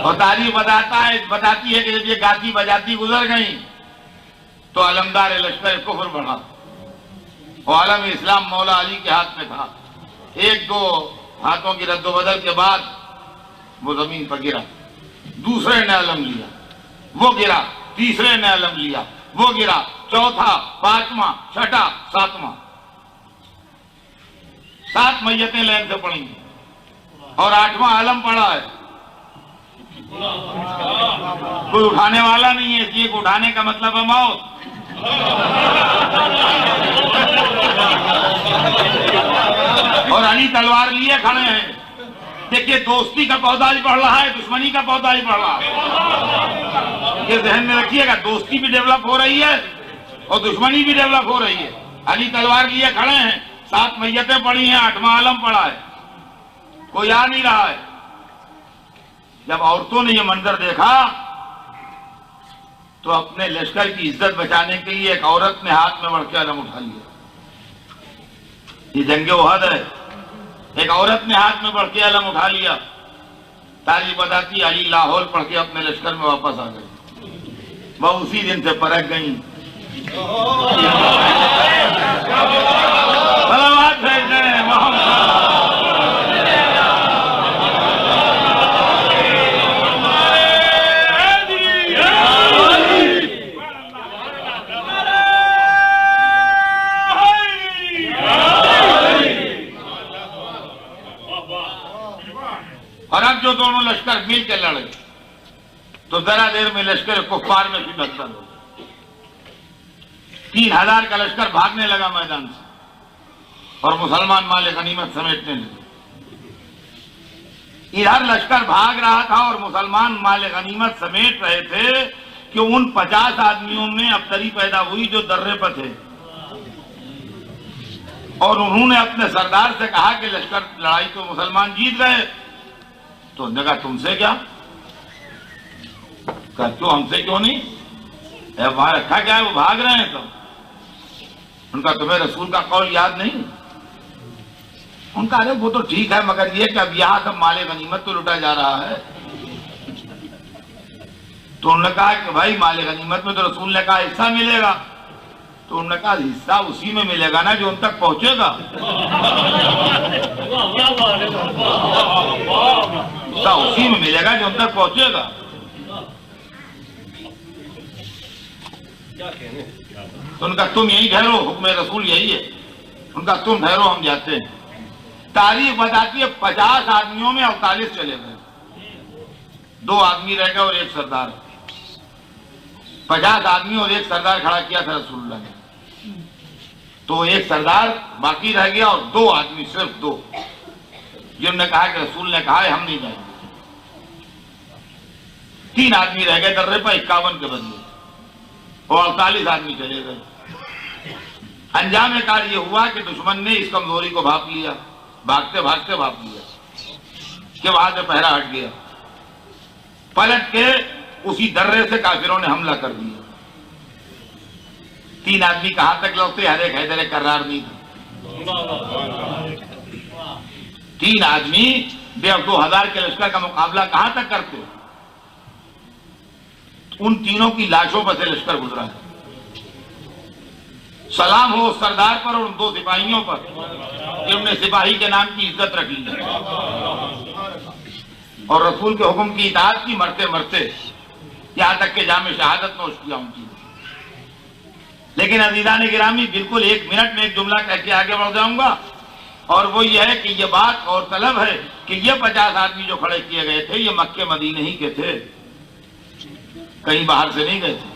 और तारीख बताती है कि जब ये गाती बजाती गुजर गई तो अलमदार लश्कर कुफ्र बढ़ा और आलम इस्लाम मौला अली के हाथ में था। एक दो हाथों की रद्दोबदल के बाद वो जमीन पर गिरा, दूसरे ने अलम लिया, वो गिरा, तीसरे ने अलम लिया, वो गिरा, चौथा, पांचवा, छठा, सातवां, 7 मैयतें लाइन से पड़ी और 8वां आलम पड़ा है। कोई उठाने वाला नहीं है, इसलिए उठाने का मतलब है मौत। और अली तलवार लिए खड़े हैं। देखिए, दोस्ती का पौधा भी बढ़ रहा है, दुश्मनी का पौधा भी बढ़ रहा है। ये ध्यान में रखिएगा, दोस्ती भी डेवलप हो रही है और दुश्मनी भी डेवलप हो रही है। अली तलवार लिए खड़े हैं, 7 मैयतें पड़ी हैं, 8वां आलम पड़ा है, कोई आ नहीं रहा है। जब औरतों ने यह मंजर देखा तो अपने लश्कर की इज्जत बचाने के लिए एक औरत ने हाथ में बढ़ के अलम उठा लिया। ये जंगे उहद है, एक औरत ने हाथ में बढ़ के अलम उठा लिया। तारीख बताती अली लाहौर पढ़ के अपने लश्कर में वापस आ गई। वह उसी दिन से परख गई। और अब जो दोनों लश्कर मिल के लड़े तो जरा देर में लश्कर कुफ्फार में भी बदल हो। 3000 का लश्कर भागने लगा मैदान से और मुसलमान माले गनीमत समेटने लगे। इधर लश्कर भाग रहा था और मुसलमान माले गनीमत समेट रहे थे कि उन 50 आदमियों में अबतरी पैदा हुई जो दर्रे पर थे और उन्होंने अपने सरदार से कहा कि लश्कर लड़ाई तो मुसलमान जीत गए। तो उन्होंने कहा तुमसे क्या, क्यों हमसे क्यों नहीं, वहां रखा क्या है, वो भाग रहे हैं। तो उनका तुम्हें रसूल का कौल याद नहीं। उनका अरे वो तो ठीक है, मगर ये कि अब यहां सब माले गनीमत तो लुटा जा रहा है। तो उन्होंने कहा कि भाई माले गनीमत में तो रसूल ने कहा हिस्सा मिलेगा। तो उन्होंने कहा हिस्सा उसी में मिलेगा ना जो उन तक पहुंचेगा। हिस्सा उसी में मिलेगा जो उन तक पहुंचेगा। तो उनका तुम यही ठहरो, हुक्म रसूल यही है। उनका तुम ठहरो, हम जाते हैं। तारीख बताती है 50 आदमियों में 48 चले गए, 2 आदमी रह गए और एक सरदार। 50 आदमी और एक सरदार खड़ा किया था रसूलुल्लाह ने। तो एक सरदार बाकी रह गया और 2 आदमी, सिर्फ 2, जिन्होंने कहा कि रसूल ने कहा है हम नहीं जाएंगे। 3 आदमी रह गए दर्रे पर 51 के बदले। और 48 आदमी चले गए। अंजाम कार ये हुआ कि दुश्मन ने इस कमजोरी को भाप लिया, भागते भागते भाप लिया कि वहां से पहरा हट गया। पलट के उसी दर्रे से काफिरों ने हमला कर दिया। 3 आदमी कहां तक लौटे? हरे हैदर कर्रार नहीं था। 3 आदमी 1,500 के लश्कर का मुकाबला कहां तक करते? उन तीनों की लाशों पर से लश्कर गुजरा है। सलाम हो उस सरदार पर और उन 2 सिपाहियों पर जिन्होंने सिपाही के नाम की इज्जत रखी है और रसूल के हुक्म की इताअत की, मरते मरते यहां तक के जामे शहादत नोश किया उनकी। लेकिन अजीजान गिरामी, बिल्कुल 1 मिनट में एक जुमला कह के आगे बढ़ जाऊंगा, और वो ये है कि ये बात और तलब है कि ये 50 आदमी जो खड़े किए गए थे, ये मक्के मदीने ही के थे, कहीं बाहर से नहीं गए थे।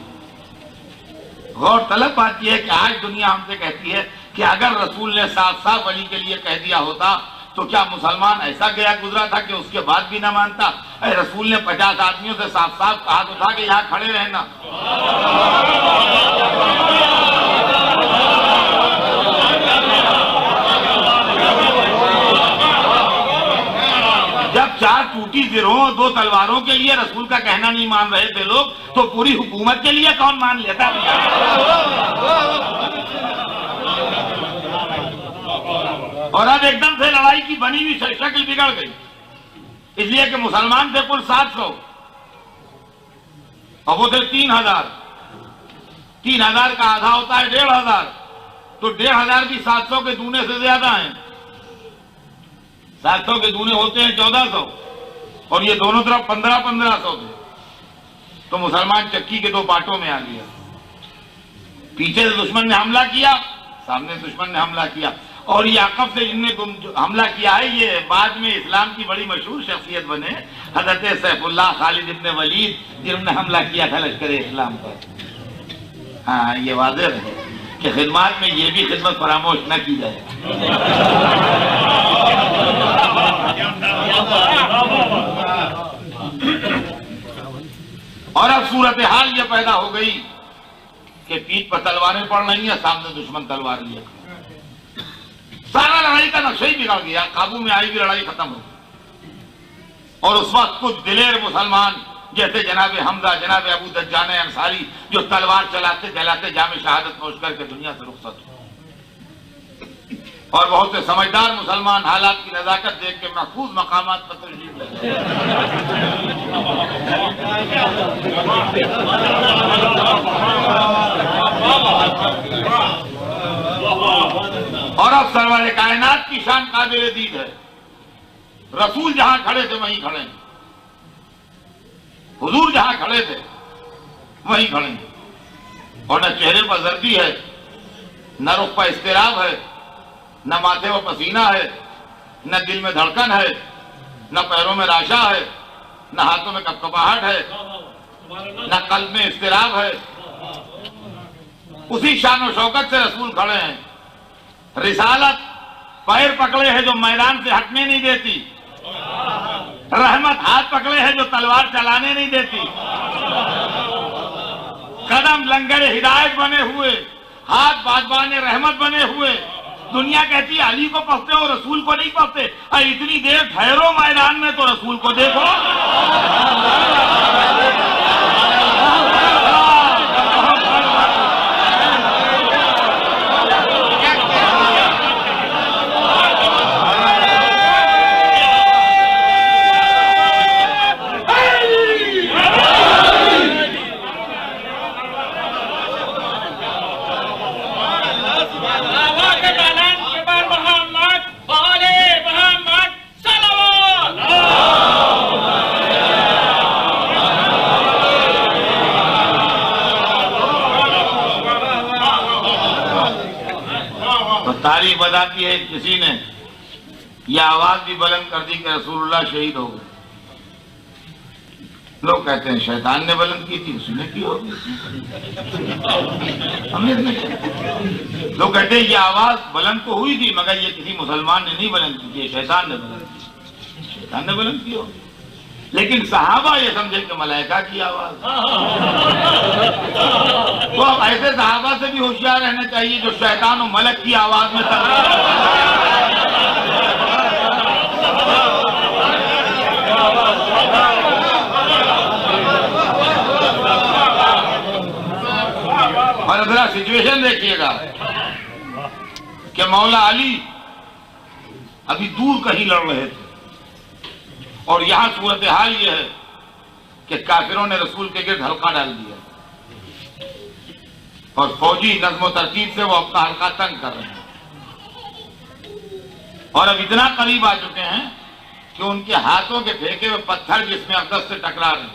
गौर तलब बात यह है कि आज दुनिया हमसे कहती है कि अगर रसूल ने साफ साफ अली के लिए कह दिया होता तो क्या मुसलमान ऐसा गया गुजरा था कि उसके बाद भी ना मानता? अरे रसूल ने 50 आदमियों से साफ साफ कहा तो था कि यहां खड़े रहना। जब 4 टूटी गिरोह 2 तलवारों के लिए रसूल का कहना नहीं मान रहे थे लोग, तो पूरी हुकूमत के लिए कौन मान लेता? और अब एकदम से लड़ाई की बनी हुई शक्ल बिगड़ गई, इसलिए कि मुसलमान थे कुल 700 और वो थे 3000। 3000 का आधा होता है 1500, तो 1500 भी 700 के दूने से ज्यादा हैं। 700 के दूने होते हैं 1400 और ये दोनों तरफ 1500 थे। तो मुसलमान चक्की के 2 पार्टों में आ गया। पीछे से दुश्मन ने हमला किया, सामने दुश्मन ने हमला किया, और ये अकब से जिनने हमला किया है ये बाद में इस्लाम की बड़ी मशहूर शख्सियत बने, हजरत सैफुल्लाह खालिद इब्न वलीद, जिन्होंने हमला किया था लश्कर इस्लाम पर। हाँ, ये वाज़ेह है कि खिदमत में ये भी खिदमत फरामोश न की जाए। और अब सूरत हाल ये पैदा हो गई कि पीठ पर तलवारें पड़ रही हैं, सामने दुश्मन तलवार लिए, सारा लड़ाई का नक्शा ही बिगड़ गया। काबू में आई भी लड़ाई खत्म हो गई। और उस वक्त कुछ दिलेर मुसलमान जैसे जनाब हमजा, जनाब अबू दज्जान अंसारी, जो तलवार चलाते चलाते जामे शहादत नोश करके दुनिया से रुखसत हुए, और बहुत से समझदार मुसलमान हालात की नजाकत देख के महफूज मकामात पर तशरीफ ले। और अब सरवर कायनात की शान काबिल दीद है। रसूल जहां खड़े थे वहीं खड़े हैं, हुजूर जहां खड़े थे वहीं खड़े हैं। और न चेहरे पर जर्दी है, न रुख पर इस्तिराब है, न माथे पर पसीना है, न दिल में धड़कन है, न पैरों में राशा है, न हाथों में कपकपाहट है, न कल्ब में इस्तिराब है। उसी शान और शौकत से रसूल खड़े हैं। रिसालत पैर पकड़े है जो मैदान से हटने नहीं देती, रहमत हाथ पकड़े है जो तलवार चलाने नहीं देती, कदम लंगर हिदायत बने हुए, हाथ बाजबान रहमत बने हुए। दुनिया कहती है अली को पढ़ते हो रसूल को नहीं पढ़ते। इतनी देर ठहरो मैदान में तो रसूल को देखो। तारीफ बताती है किसी ने यह आवाज भी बुलंद कर दी कि रसूलुल्लाह शहीद हो गए। लोग कहते हैं शैतान ने बुलंद की थी, उसने की होगी, हमने नहीं। लोग कहते हैं यह आवाज बुलंद तो हुई थी मगर ये किसी मुसलमान ने नहीं बुलंद की थी, शैतान ने बुलंद की, शैतान ने बुलंद की होगी। लेकिन सहाबा ये समझे कि मलाइका की आवाज। तो ऐसे सहाबा से भी होशियार रहना चाहिए जो शैतान और मलक की आवाज में और जरा सिचुएशन देखिएगा कि मौला अली अभी दूर कहीं लड़ रहे थे और यहां सूरत हाल यह है कि काफिरों ने रसूल के गिर्द हल्का डाल दिया और फौजी नज्म तरतीब से वो अपना हल्का तंग कर रहे हैं और अब इतना करीब आ चुके हैं कि उनके हाथों के फेंके हुए पत्थर जिसमें अकदस से टकरा रहे हैं।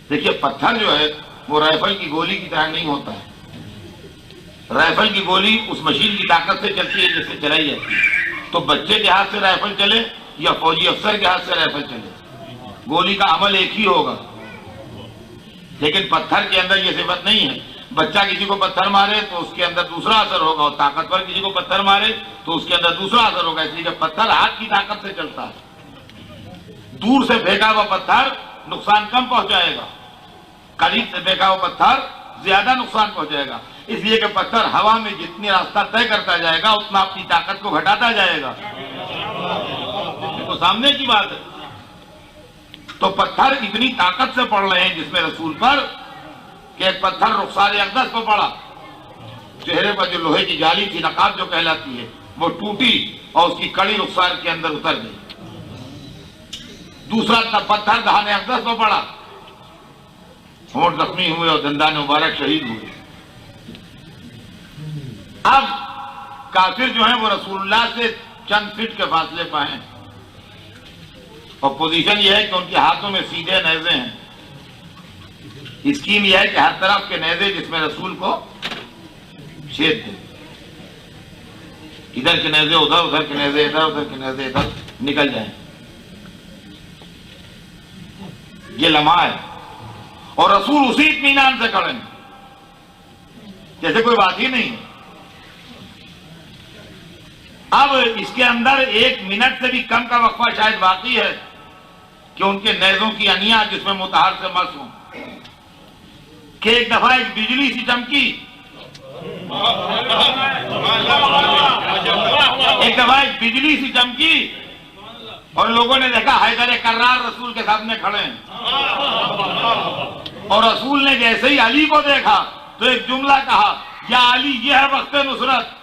देखिए पत्थर जो है वो राइफल की गोली की तरह नहीं होता है। राइफल की गोली उस मशीन की ताकत से चलती है जिससे चलाई जाती है। तो बच्चे के हाथ से राइफल चले या फौजी अफसर के हाथ से राइफल चले, गोली का अमल एक ही होगा। लेकिन पत्थर के अंदर ये सिफत नहीं है। बच्चा किसी को पत्थर मारे तो उसके अंदर दूसरा असर होगा और ताकतवर किसी को पत्थर मारे तो उसके अंदर दूसरा असर होगा। इसलिए कि पत्थर हाथ की ताकत से चलता है। दूर से फेंका हुआ पत्थर नुकसान कम पहुंचाएगा, करीब से फेंका हुआ पत्थर ज्यादा नुकसान पहुंचाएगा। इसलिए कि पत्थर हवा में जितनी रास्ता तय करता जाएगा उतना अपनी ताकत को घटाता जाएगा। तो सामने की बात है। तो पत्थर इतनी ताकत से पड़ रहे हैं जिसमें रसूल पर कि एक पत्थर रुखसार अक़दस पर पड़ा, चेहरे पर जो लोहे की जाली थी नकाब जो कहलाती है वो टूटी और उसकी कड़ी रुखसार के अंदर उतर गई। दूसरा पत्थर दहाने अक़दस पर पड़ा, होंठ जख्मी हुए और दंदान मुबारक शहीद हुए। अब काफिर जो है वो रसूलुल्लाह से चंद फीट के फासले पर हैं और पोजीशन यह है कि उनके हाथों में सीधे नेज़े हैं। स्कीम यह है कि हर तरफ के नेज़े जिसमें रसूल को छेद दे, इधर के नेज़े उधर, उधर के नेज़े इधर, उधर के नेज़े इधर निकल जाए। ये लम्हा है और रसूल उसी इत्मीनान से खड़े हैं जैसे कोई बात ही नहीं है। अब इसके अंदर 1 मिनट से भी कम का वक्फा शायद बाकी है कि उनके नेज़ों की अनिया जिसमें मुतहर से मस हो कि एक दफा एक बिजली सी चमकी, एक दफा एक बिजली सी चमकी और लोगों ने देखा हैदर कर्रार रसूल के सामने खड़े हैं। और रसूल ने जैसे ही अली को देखा तो एक जुमला कहा, या अली ये है वक्त नुसरत।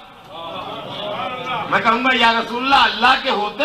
मैं कहूंगा या रसूलल्लाह अल्लाह के होते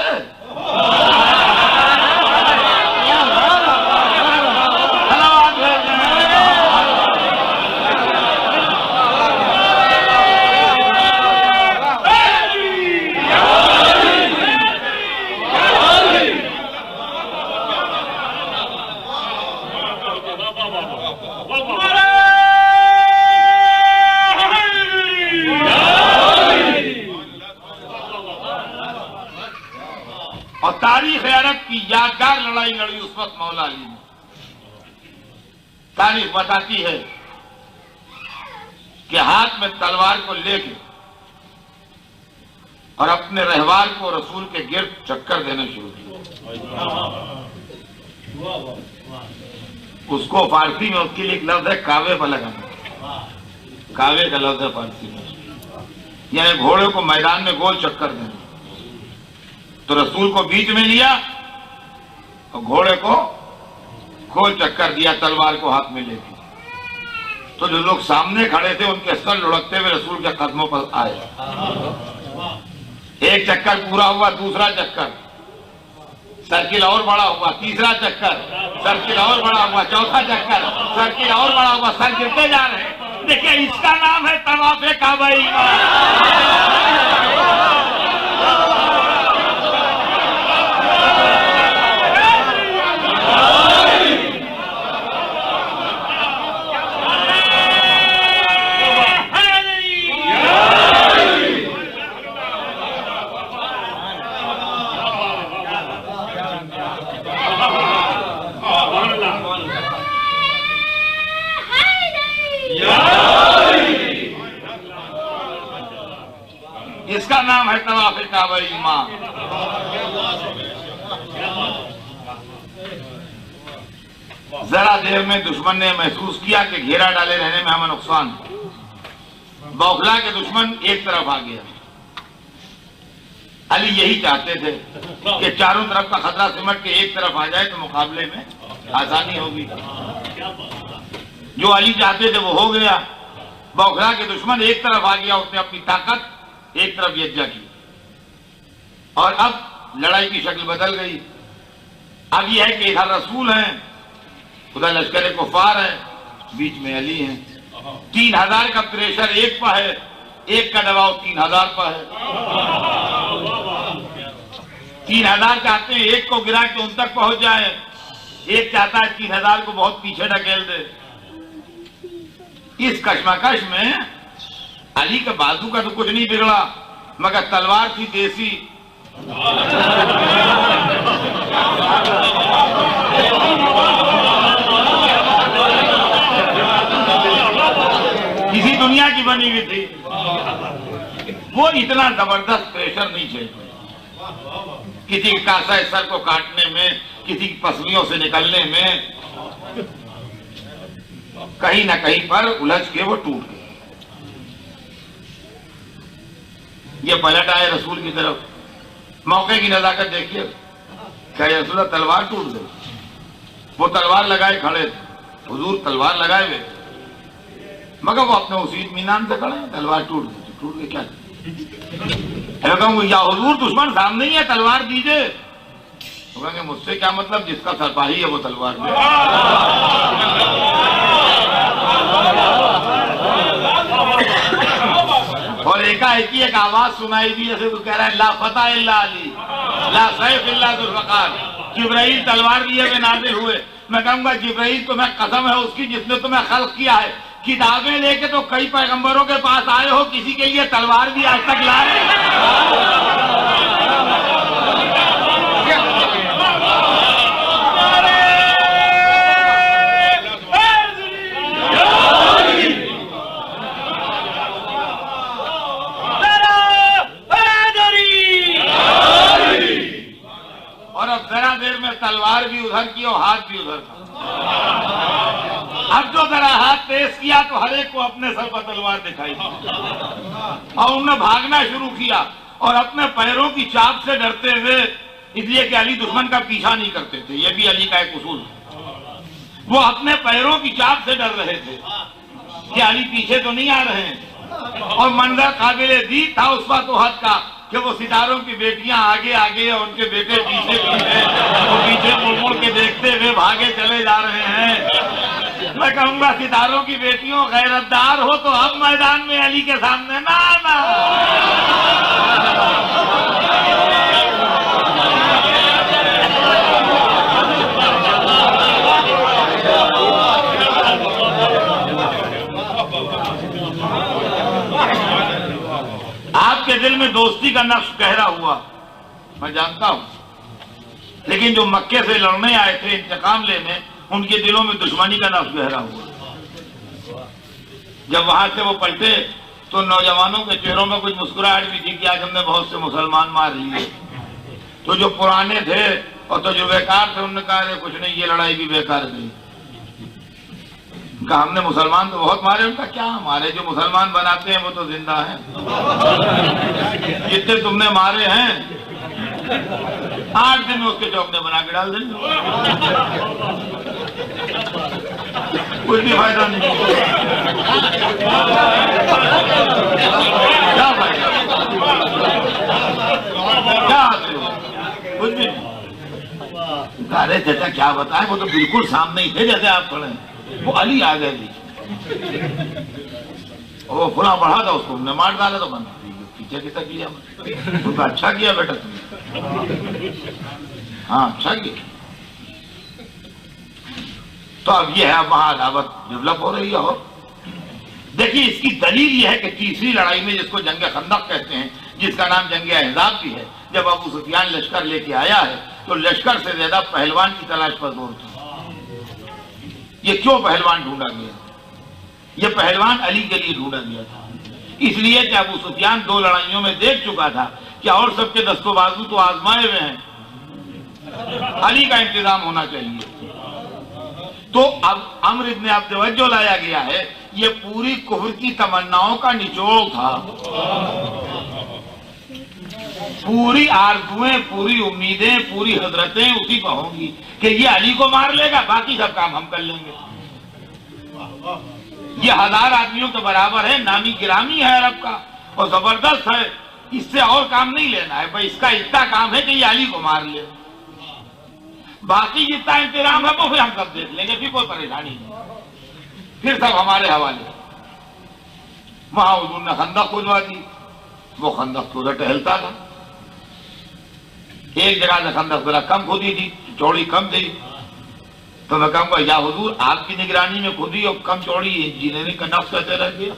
और तारीख अरब की यादगार लड़ाई लड़ी उस वक्त मौला अली ने। तारीख बताती है कि हाथ में तलवार को लेके और अपने रहवार को रसूल के गिर्द चक्कर देने शुरू किया। उसको फारसी में उसके लिए एक लफ्ज है कावे पर लगाना, कावे का लफ्ज है फारसी में, यानी घोड़े को मैदान में गोल चक्कर देना। तो रसूल को बीच में लिया और घोड़े को गोल चक्कर दिया तलवार को हाथ में लेके। तो जो लोग सामने खड़े थे उनके सर लुढ़कते हुए रसूल के कदमों पर आए। एक चक्कर पूरा हुआ, दूसरा चक्कर, सर्किल और बड़ा हुआ, तीसरा चक्कर, सर्किल और बड़ा हुआ, चौथा चक्कर, सर्किल और बड़ा हुआ, सर गिरते जा रहे हैं। देखिए इसका नाम है तवाफ़े काबा। इसका नाम है तवाफ़े काबा ईमान। जरा देर में दुश्मन ने महसूस किया कि घेरा डाले रहने में हमें नुकसान। बौखला के दुश्मन एक तरफ आ गया। अली यही चाहते थे कि चारों तरफ का खतरा सिमट के एक तरफ आ जाए तो मुकाबले में आसानी होगी। जो अली चाहते थे वो हो गया। बौखला के दुश्मन एक तरफ आ गया, उसने अपनी ताकत एक तरफ यज्ञा की और अब लड़ाई की शक्ल बदल गई। अब यह है कि इधर रसूल हैं, उधर लश्कर कुफार है, बीच में अली हैं। 3000 का प्रेशर एक पर है, एक का दबाव 3000 पर है। 3000 चाहते हैं एक को गिरा के उन तक पहुंच जाए, एक चाहता है 3000 को बहुत पीछे ढकेल दे। इस कश्मकश में अली का बाजू का तो कुछ नहीं बिगड़ा, मगर तलवार थी देसी। किसी दुनिया की बनी हुई थी। वो इतना जबरदस्त प्रेशर नहीं चाहिए किसी कासा सर को काटने में, किसी की पसलियों से निकलने में। कहीं ना कहीं पर उलझ के वो टूट गए। ये पलट आए रसूल की तरफ। मौके की नजाकत देखिए, क्या रसूल तलवार टूट गई? वो तलवार लगाए खड़े थे, हुजूर तलवार लगाए हुए, मगर वो अपने उसी इत्मीनान से खड़े। तलवार टूट गई, टूट गई क्या? कहूँ या हुजूर दुश्मन सामने ही है, तलवार दीजिए। तो कहेंगे मुझसे क्या मतलब, जिसका सरपाही है वो तलवार में। और एकाएकी एक आवाज सुनाई दी, जैसे तो कह रहा है ला फतह इल्ला अली, ला सैफ इल्ला जुल्फकार। जिब्राइल तलवार लिए हुए नाज़िल हुए। मैं कहूंगा जिब्राइल तुम्हें कसम है उसकी जिसने तुम्हें खल्क किया है। किताबें लेके तो कई पैगंबरों के पास आए हो, किसी के लिए तलवार भी आज तक लाए? और अब जरा देर में तलवार भी उधर की और हाथ भी उधर था। अब जो जरा हाथ तेज किया तो हर एक को अपने सर पर तलवार दिखाई दी और उन्होंने भागना शुरू किया और अपने पैरों की चाप से डरते हुए, इसलिए कि अली दुश्मन का पीछा नहीं करते थे, यह भी अली का एक उसूल। वो अपने पैरों की चाप से डर रहे थे कि अली पीछे तो नहीं आ रहे हैं। और मंजर काबिले दीद था उस वक्त उहद का कि वो सितारों की बेटियां आगे आगे और उनके बेटे पीछे पीछे, वो पीछे मुड़ मुड़ के देखते हुए भागे चले जा रहे हैं। मैं कहूंगा सितारों की बेटियों गैरतदार हो तो अब मैदान में अली के सामने ना आना। आपके दिल में दोस्ती का नक्श गहरा हुआ, मैं जानता हूं, लेकिन जो मक्के से लड़ने आए थे इंतकाम लेने, उनके दिलों में दुश्मनी का नक्श गहरा हुआ। जब वहां से वो पलटे तो नौजवानों के चेहरों में कुछ मुस्कुराहट भी थी कि आज हमने बहुत से मुसलमान मार लिए। तो जो पुराने थे और तो जो बेकार थे, उन्होंने कहा कुछ नहीं, ये लड़ाई भी बेकार गई। कहा हमने मुसलमान तो बहुत मारे। उनका क्या मारे, जो मुसलमान बनाते हैं वो तो जिंदा हैं। जितने तुमने मारे हैं 8 दिन में उसके चौकने बना के डाल देंगे, कुछ भी फायदा नहीं। क्या फायदा, क्या आते हो, कुछ भी नहीं। अरे चाचा क्या बताएं, वो तो बिल्कुल सामने ही थे जैसे आप खड़े हैं। वो अली आ गए बीच, वो फुला बढ़ा था, उसको हमने मार डाला तो बंद पीछे कितना किया। उनका अच्छा किया बेटा तुमने, हाँ अच्छा किया। तो अब ये है वहां अदावत डेवलप हो रही है। और देखिए इसकी दलील यह है कि तीसरी लड़ाई में, जिसको जंग खंदक कहते हैं, जिसका नाम जंग अहज़ाब भी है, जब अबू सुफियान लश्कर लेके आया है तो लश्कर से ज्यादा पहलवान की तलाश पर जोर था। ये क्यों पहलवान ढूंढा गया? ये पहलवान अली के लिए ढूंढा गया था, इसलिए कि अबू सुफियान 2 लड़ाइयों में देख चुका था कि और सबके दस्तो बाजू तो आजमाए हुए हैं, अली का इंतजाम होना चाहिए। तो अब अम्र इब्न अब्द वज्ज लाया गया है, ये पूरी कुफ्र की तमन्नाओं का निचोड़ था। पूरी आरज़ुएं, पूरी उम्मीदें, पूरी हजरतें उसी पर होंगी कि ये अली को मार लेगा, बाकी सब काम हम कर लेंगे। ये 1000 आदमियों के बराबर है, नामी गिरामी है अरब का और जबरदस्त है, इससे और काम नहीं लेना है भाई। इसका इतना काम है कि ये अली को मार ले, बाकी जितना इंतजाम है वो फिर हम सब देख लेंगे, फिर कोई परेशानी नहीं, फिर सब हमारे हवाले। वहां हुजूर ने खंदक खुदवा दी, वो खंदक तो उधर टहलता था। एक जगह से खंदक जरा कम खुदी थी, चौड़ी कम थी, तो मैं कहूंगा या हुजूर आपकी निगरानी में खुदी और कम चौड़ी इंजीनियरिंग का नक्श कैसे रह गया?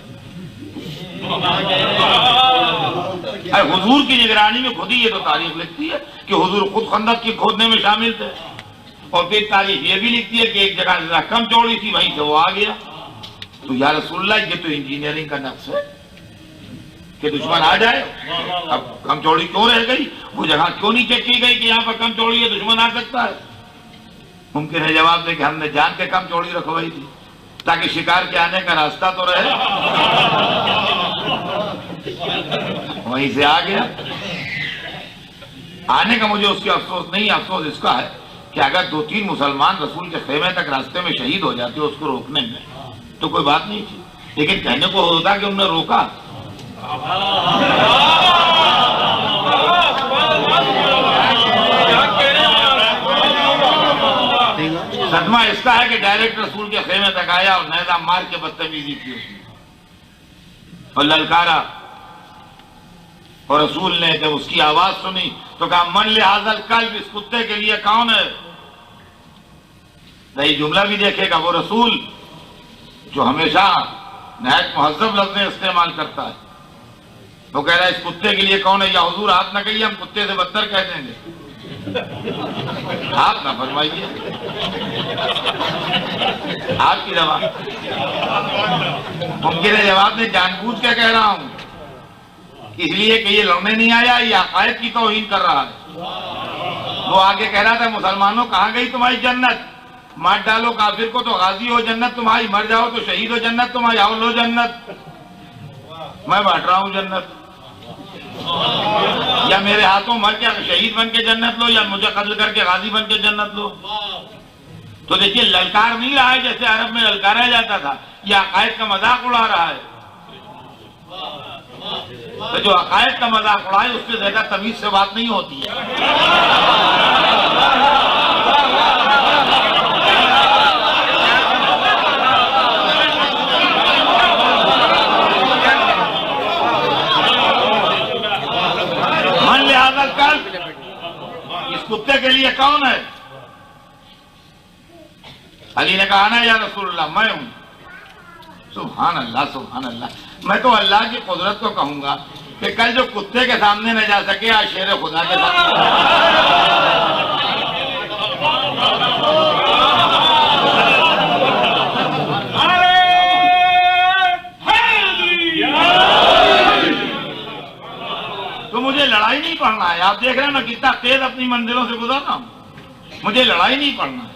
हुजूर की निगरानी में खुदी, ये तो तारीख लिखती है कि हुजूर खुद खंदक की खोदने में शामिल थे, और फिर तारीख ये भी लिखती है कि एक जगह जरा कम चौड़ी थी, वहीं से वो आ गया। तो या रसूलुल्लाह, ये तो इंजीनियरिंग का नक्श है कि दुश्मन आ जाए। अब कम चौड़ी क्यों रह गई? वो जगह क्यों नहीं चेक की गई कि यहाँ पर कम चौड़ी है, दुश्मन आ सकता है? मुमकिन है जवाब दे कि हमने जान के कम चौड़ी रखवाई थी ताकि शिकार के आने का रास्ता तो रहे। वहीं से आ गया। आने का मुझे उसकी अफसोस नहीं, अफसोस इसका है कि अगर 2-3 मुसलमान रसूल के खेमे तक रास्ते में शहीद हो जाते उसको रोकने में, तो कोई बात नहीं थी, लेकिन कहने को होता कि उन्होंने रोका। सदमा इसका है कि डायरेक्ट रसूल के खेमे तक आया और नैजा मार के बदतमीजी की उसने और ललकारा, और रसूल ने जब उसकी आवाज सुनी तो कहा मन लिहाजल कल्ब, इस कुत्ते के लिए कौन है? ये जुमला भी देखेगा वो रसूल जो हमेशा नहायत मुहज्जब लफ्ज़ इस्तेमाल करता है। वो कह रहा है इस कुत्ते के लिए कौन है? या हुजूर आप ना कहिए, हम कुत्ते से बदतर कह देंगे, आप ना फरमाइए, आपकी जवाब। मुमकिन है जवाब में जानबूझ के कह रहा हूं इसलिए कि ये लड़ने नहीं आया, ये अकायद की तौहीन कर रहा है। वो आगे कह रहा था मुसलमानों कहाँ गई तुम्हारी जन्नत? मार डालो काफिर को तो गाजी हो जन्नत तुम्हारी, मर जाओ तो शहीद हो जन्नत तुम्हारी, आओ लो जन्नत, मैं बांट रहा हूं जन्नत। या मेरे हाथों मर के शहीद बन के जन्नत लो, या मुझे कत्ल करके गाजी बन के जन्नत लो। तो देखिए ललकार नहीं रहा है जैसे अरब में ललकारा जाता था, यह अकायद का मजाक उड़ा रहा है। तो जो अकायद का मजाक उड़ाए उससे ज्यादा तमीज से बात नहीं होती है। मन लिहाजा कर, इस कुत्ते के लिए कौन है? अली ने कहा ना या रसूलुल्लाह मैं हूं। सुभान अल्लाह, सुभान अल्लाह। मैं तो अल्लाह की कुदरत को कहूंगा कि कल जो कुत्ते के सामने न जा सके आज शेर खुदा के सामने। तो मुझे लड़ाई नहीं पड़ना है। आप देख रहे हैं मैं कितना तेज अपनी मंजिलों से गुजर रहा हूं। मुझे लड़ाई नहीं पड़ना है।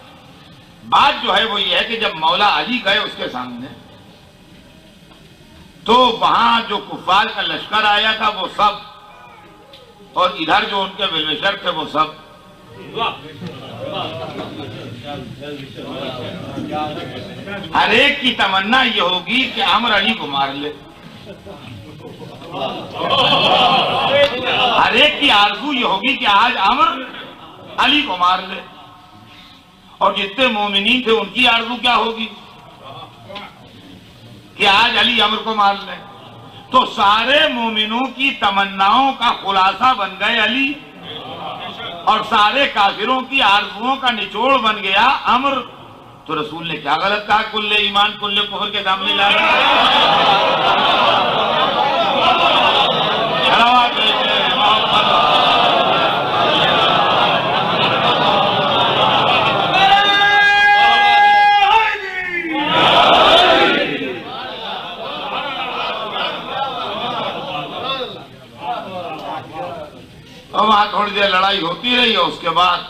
बात जो है वो ये है कि जब मौला अली गए उसके सामने तो वहां जो कुफार का लश्कर आया था वो सब, और इधर जो उनके वेलविशर थे वो सब, हर एक की तमन्ना ये होगी कि अमर अली को मार ले। हर एक की आरज़ू ये होगी कि आज अमर अली को मार ले। और जितने मोमिनीन थे उनकी आरज़ू क्या होगी कि आज अली अमर को मार ले। तो सारे मोमिनों की तमन्नाओं का खुलासा बन गए अली, और सारे काफिरों की आरज़ुओं का निचोड़ बन गया अमर। तो रसूल ने क्या गलत कहा? कुल्ले ईमान कुल्ले कुफर के सामने ला और वहां थोड़ी देर लड़ाई होती रही और उसके बाद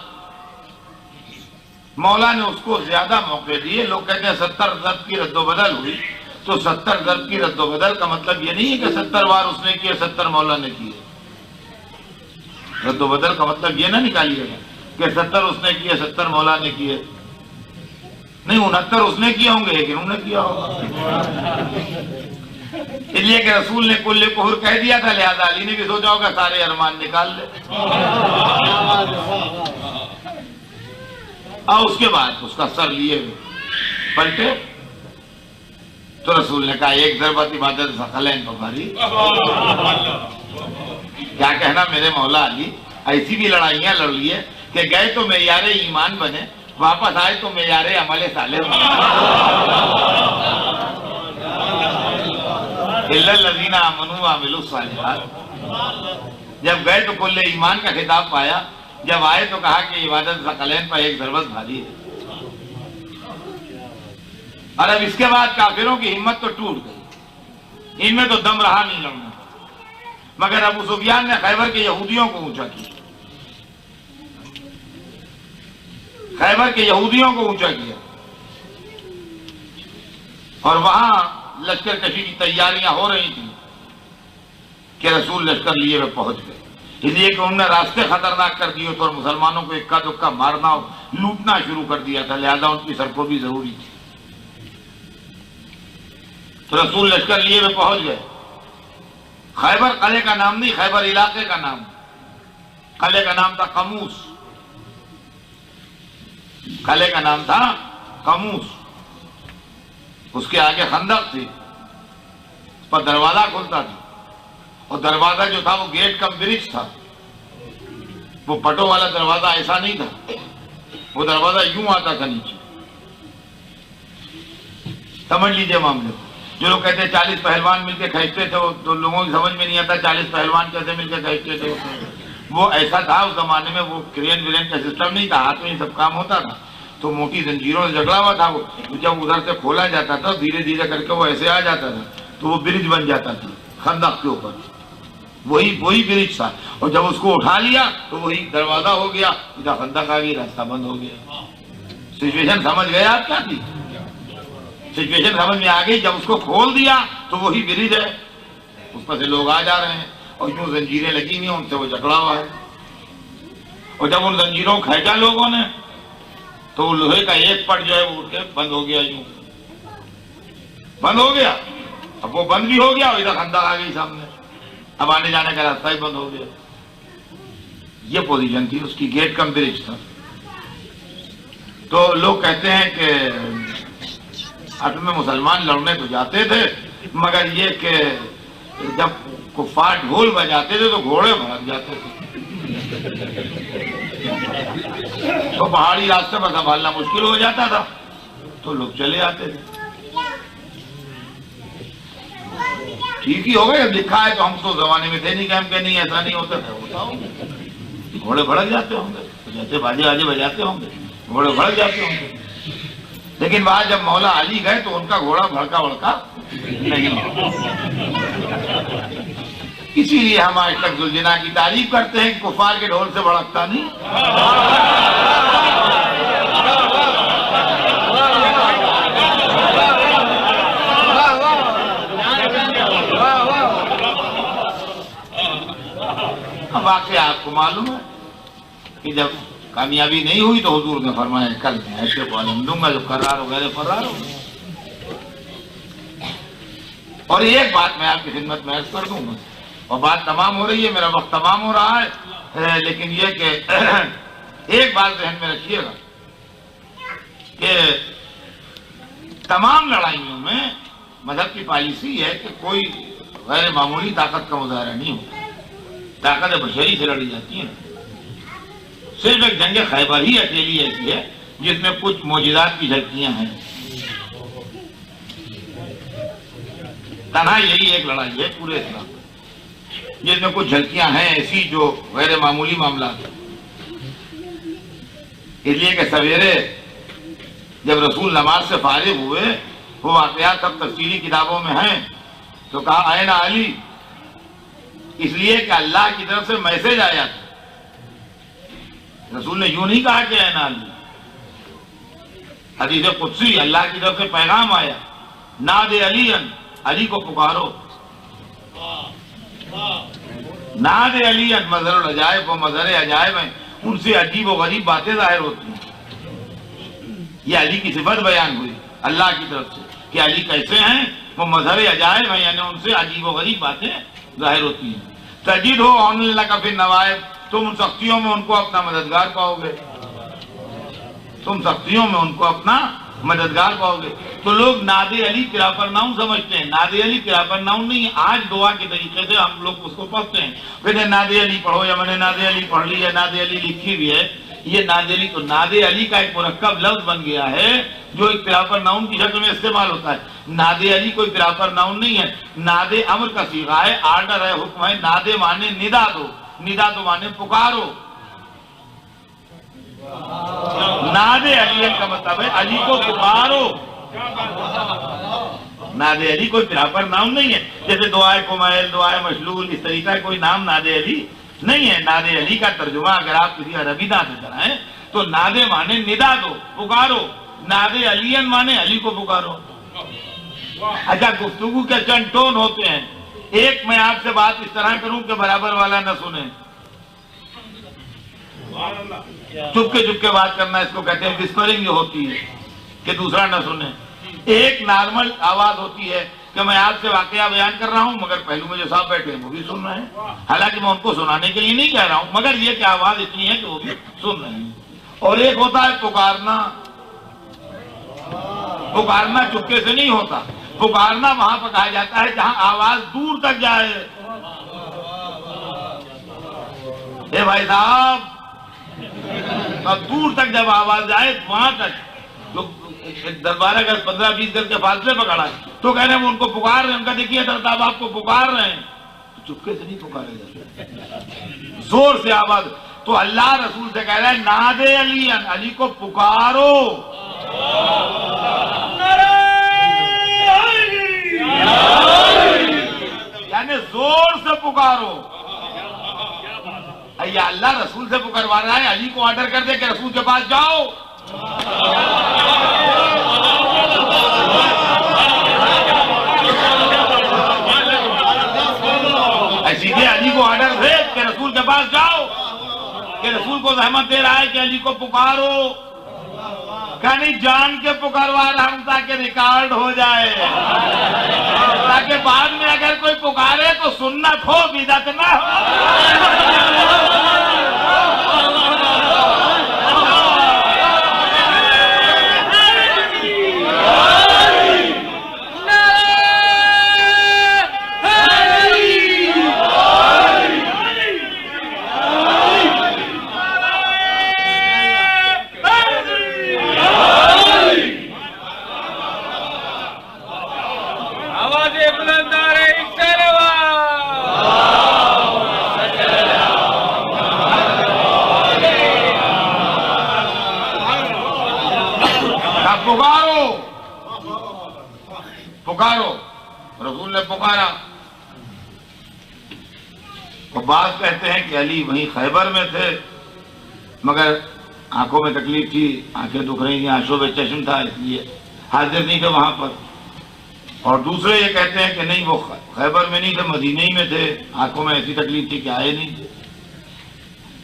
मौला ने उसको ज्यादा मौके दिए। लोग कहते हैं 70 ज़र्ब की रद्दोबदल हुई, तो 70 ज़र्ब की रद्दोबदल का मतलब ये नहीं है कि 70 बार उसने किए 70 मौला ने किए। रद्दोबदल का मतलब ये ना निकालिएगा कि 70 उसने किए 70 मौला ने किए, नहीं 69 उसने किए होंगे लेकिन उन्होंने किया होगा। इसलिए कि रसूल ने कुल्ले कुहर कह दिया था, लिहाजा अली ने भी सोचा होगा सारे अरमान निकाल ले। और उसके बाद उसका सर लिए पलटे तो रसूल ने कहा एक ज़रबत इबादत सकलैन तो भारी। क्या कहना मेरे मौला अली, ऐसी भी लड़ाइयां लड़ लिए कि गए तो मेयारे ईमान बने, वापस आए तो मेयारे अमले साले इल्लल्लज़ीना आमनू व अमिलुस सालिहात। जब गए तो कुल्ले ईमान का खिताब पाया, जब आए तो कहा कि इबादत सकलैन पर एक ज़रबत भारी है। और अब इसके बाद काफिरों की हिम्मत तो टूट गई, इनमें तो दम रहा नहीं लड़ना। मगर अबू सुफियान ने खैबर के यहूदियों को ऊंचा किया, खैबर के यहूदियों को ऊंचा किया और वहां लश्कर कशी की तैयारियां हो रही थी कि रसूल लश्कर लिए हुए पहुंच गए। इसलिए कि उन्होंने रास्ते खतरनाक कर दिए थे और मुसलमानों को इक्का दुक्का मारना लूटना शुरू कर दिया था, लिहाजा उनकी सड़कों भी जरूरी थी। तो रसूल लश्कर लिए हुए पहुंच गए। खैबर कले का नाम नहीं, खैबर इलाके का नाम। कले का नाम था कमूस, कले का नाम था कमूस। उसके आगे खंदक थी, उस पर दरवाजा खुलता था और दरवाजा जो था वो गेट कम ब्रिज था। वो पटो वाला दरवाजा ऐसा नहीं था, वो दरवाजा यूं आता था नीचे। समझ लीजिए मामले। जो लोग कहते हैं 40 पहलवान मिलकर खींचते थे, तो लोगों की समझ में नहीं आता 40 पहलवान कैसे मिलकर खींचते थे। वो ऐसा था उस जमाने में, वो क्रेन विरेन का सिस्टम नहीं था, हाथ में ही सब काम होता था। तो मोटी जंजीरों से जकड़ा हुआ था वो, जब उधर से खोला जाता था धीरे धीरे करके वो ऐसे आ जाता था, तो वो ब्रिज बन जाता था खंदक के ऊपर। वही ब्रिज था। और जब उसको उठा लिया तो वही दरवाजा हो गया, इधर खंदक आ गई, रास्ता बंद हो गया। सिचुएशन समझ गए आप क्या थी? सिचुएशन समझ में आ गई। जब उसको खोल दिया तो वही ब्रिज है, उस पर से लोग आ जा रहे हैं और यूं जंजीरें लगी हुई, उनसे वो जकड़ा हुआ है। और जब उन जंजीरों को खींचा लोगों ने तो लोहे का एक पट जो है वो उठ के बंद हो गया, यूं बंद हो गया। अब वो बंद भी हो गया और इधर खंदक आ गई सामने, अब आने जाने का रास्ता ही बंद हो गया। ये पोजीशन थी उसकी, गेट कम ब्रिज था। तो लोग कहते हैं कि असल में मुसलमान लड़ने तो जाते थे, मगर ये कि जब कुफार ढोल बजाते थे तो घोड़े भड़क जाते थे। तो पहाड़ी रास्ते पर संभालना मुश्किल हो जाता था, तो लोग चले आते थे। ठीक ही हो गए, अब लिखा है तो हम तो जमाने में थे नहीं कि हम कह नहीं ऐसा नहीं होता था, होता होगा। घोड़े भड़क जाते होंगे, जैसे बाजे बाजे बजाते होंगे, घोड़े भड़क जाते होंगे। लेकिन वहां जब मौला अली गए तो उनका घोड़ा भड़का भड़का नहीं। इसीलिए हम आज तक जुल्जना की तारीफ करते हैं कि कुफार के ढोल से भड़कता नहीं। अब वाकई आपको मालूम है कि जब कामयाबी नहीं हुई तो हुजूर ने फरमाया कल मैं ऐसे को आलम दूंगा जो करार हो गए फरार हो। और एक बात मैं आपकी खिदमत में अर्ज कर दूंगा और बात तमाम हो रही है, मेरा वक्त तमाम हो रहा है, लेकिन ये कि एक बात ध्यान में रखिएगा कि तमाम लड़ाइयों में मजहब की पॉलिसी है कि कोई गैर मामूली ताकत का मुजाहरा नहीं होता, ताकत बशरी से लड़ी जाती है। सिर्फ एक जंग खैबर ही अकेली ऐसी है जिसमें कुछ मौजूदात की झलकियां हैं। तन्हा यही एक लड़ाई है पूरे इस्लाम जिसमें कुछ झलकियां हैं ऐसी जो गैर मामूली मामला है। इसलिए कि सवेरे जब रसूल नमाज से फारिग हुए, वो वाक़यात सब तफसीली किताबों में हैं, तो कहा आए ना अली, इसलिए कि अल्लाह की तरफ से मैसेज आया था। रसूल ने यूं नहीं कहा कि आए ना अली, हदीस कुदसी अल्लाह की तरफ से पैगाम आया, नादे अलीयन, अली को पुकारो। नादे अलीयन मजहरुल अजायब, वो मजहर अजायब है, उनसे अजीब व गरीब बातें जाहिर होती हैं। ये अली की सिफत बयान हुई अल्लाह की तरफ से कि अली कैसे हैं, वो मजहर अजायब है, यानी उनसे अजीब व गरीब बातें जाहिर होती हैं। तजीद हो अल्लाह का फिर नवायब, तुम उन सख्तियों में उनको अपना मददगार पाओगे, तुम सख्तियों में उनको अपना मददगार पाओगे। तो लोग नादे अली किरापर नाउन समझते हैं, नादे अली किरापर नाउन नहीं। आज दुआ के तरीके से हम लोग उसको पढ़ते हैं, कहते नादे अली पढ़ो, या मैंने नादे अली पढ़ ली, या नादे अली लिखी हुई है, ये नादे अली। तो नादे अली का एक मुरक्कब लफ्ज बन गया है जो एक किरापर नाउन की शक्ल में इस्तेमाल होता है। नादे अली कोई किरापर नाउन नहीं है, नादे अमर का सीगा है, आर्डर है, हुक्म है। नादे माने निदा दो, निदा दो माने पुकारो। नादे अली का मतलब है अली को पुकारो। नादे अली कोई किरापर नाउन नहीं है, जैसे दुआए कुमैल, दुआए मशलूल, इस तरीका कोई नाम नादे अली नहीं है। नादे अली का तर्जुमा अगर आप किसी अरबीदा से कराएं तो नादे माने निदा दो, पुकारो। नादे अलीयन माने अली को पुकारो। अच्छा, गुफ्तगू के चंद टोन होते हैं, एक मैं आपसे बात इस तरह करूं कि बराबर वाला न सुने, चुपके चुपके बात करना, इसको कहते हैं विस्परिंग होती है कि दूसरा न सुने। एक नॉर्मल आवाज होती है कि मैं आपसे वाकया बयान कर रहा हूं, मगर पहलू में जो साहब बैठे हैं वो भी सुन रहे हैं, हालांकि मैं उनको सुनाने के लिए नहीं कह रहा हूं, मगर ये कि आवाज इतनी है कि वो भी सुन रहे हैं। और एक होता है पुकारना। पुकारना चुपके से नहीं होता, पुकारना वहां पर कहा जाता है जहां आवाज दूर तक जाए। ए भाई साहब, दूर तक जब आवाज जाए वहां तक, तो 10-12 गज 15-20 गज के फासले पर खड़ा है तो कह रहे हैं वो उनको पुकार रहे हैं, उनका देखिए साहब आपको पुकार रहे हैं, तो चुपके से नहीं पुकारे जाते, जोर से आवाज। तो अल्लाह रसूल से कह रहा है नादे अली, अली को पुकारो। यानी जोर से पुकारो। या अल्लाह रसूल से पुकारवा रहा है, अली को ऑर्डर कर दे कि रसूल के पास जाओ। सीधे अली को ऑर्डर दे कि रसूल के पास जाओ, कि रसूल को रहमत दे रहा है कि अली को पुकारो। कहीं जान के पुकारवा रहा हूं ताकि रिकॉर्ड हो जाए, ताकि बाद में अगर कोई पुकारे तो सुन्नत हो, बिदअत ना हो। पुकारो, पुकारो। रसूल ने पुकारा। तो बात कहते हैं कि अली वहीं खैबर में थे, मगर आंखों में तकलीफ थी, आंखें दुख रही थी, आंसू बेचश्म था, इसलिए हाजिर नहीं थे वहां पर। और दूसरे ये कहते हैं कि नहीं, वो खैबर में नहीं थे, मदीने ही में थे, आंखों में ऐसी तकलीफ थी कि आए नहीं।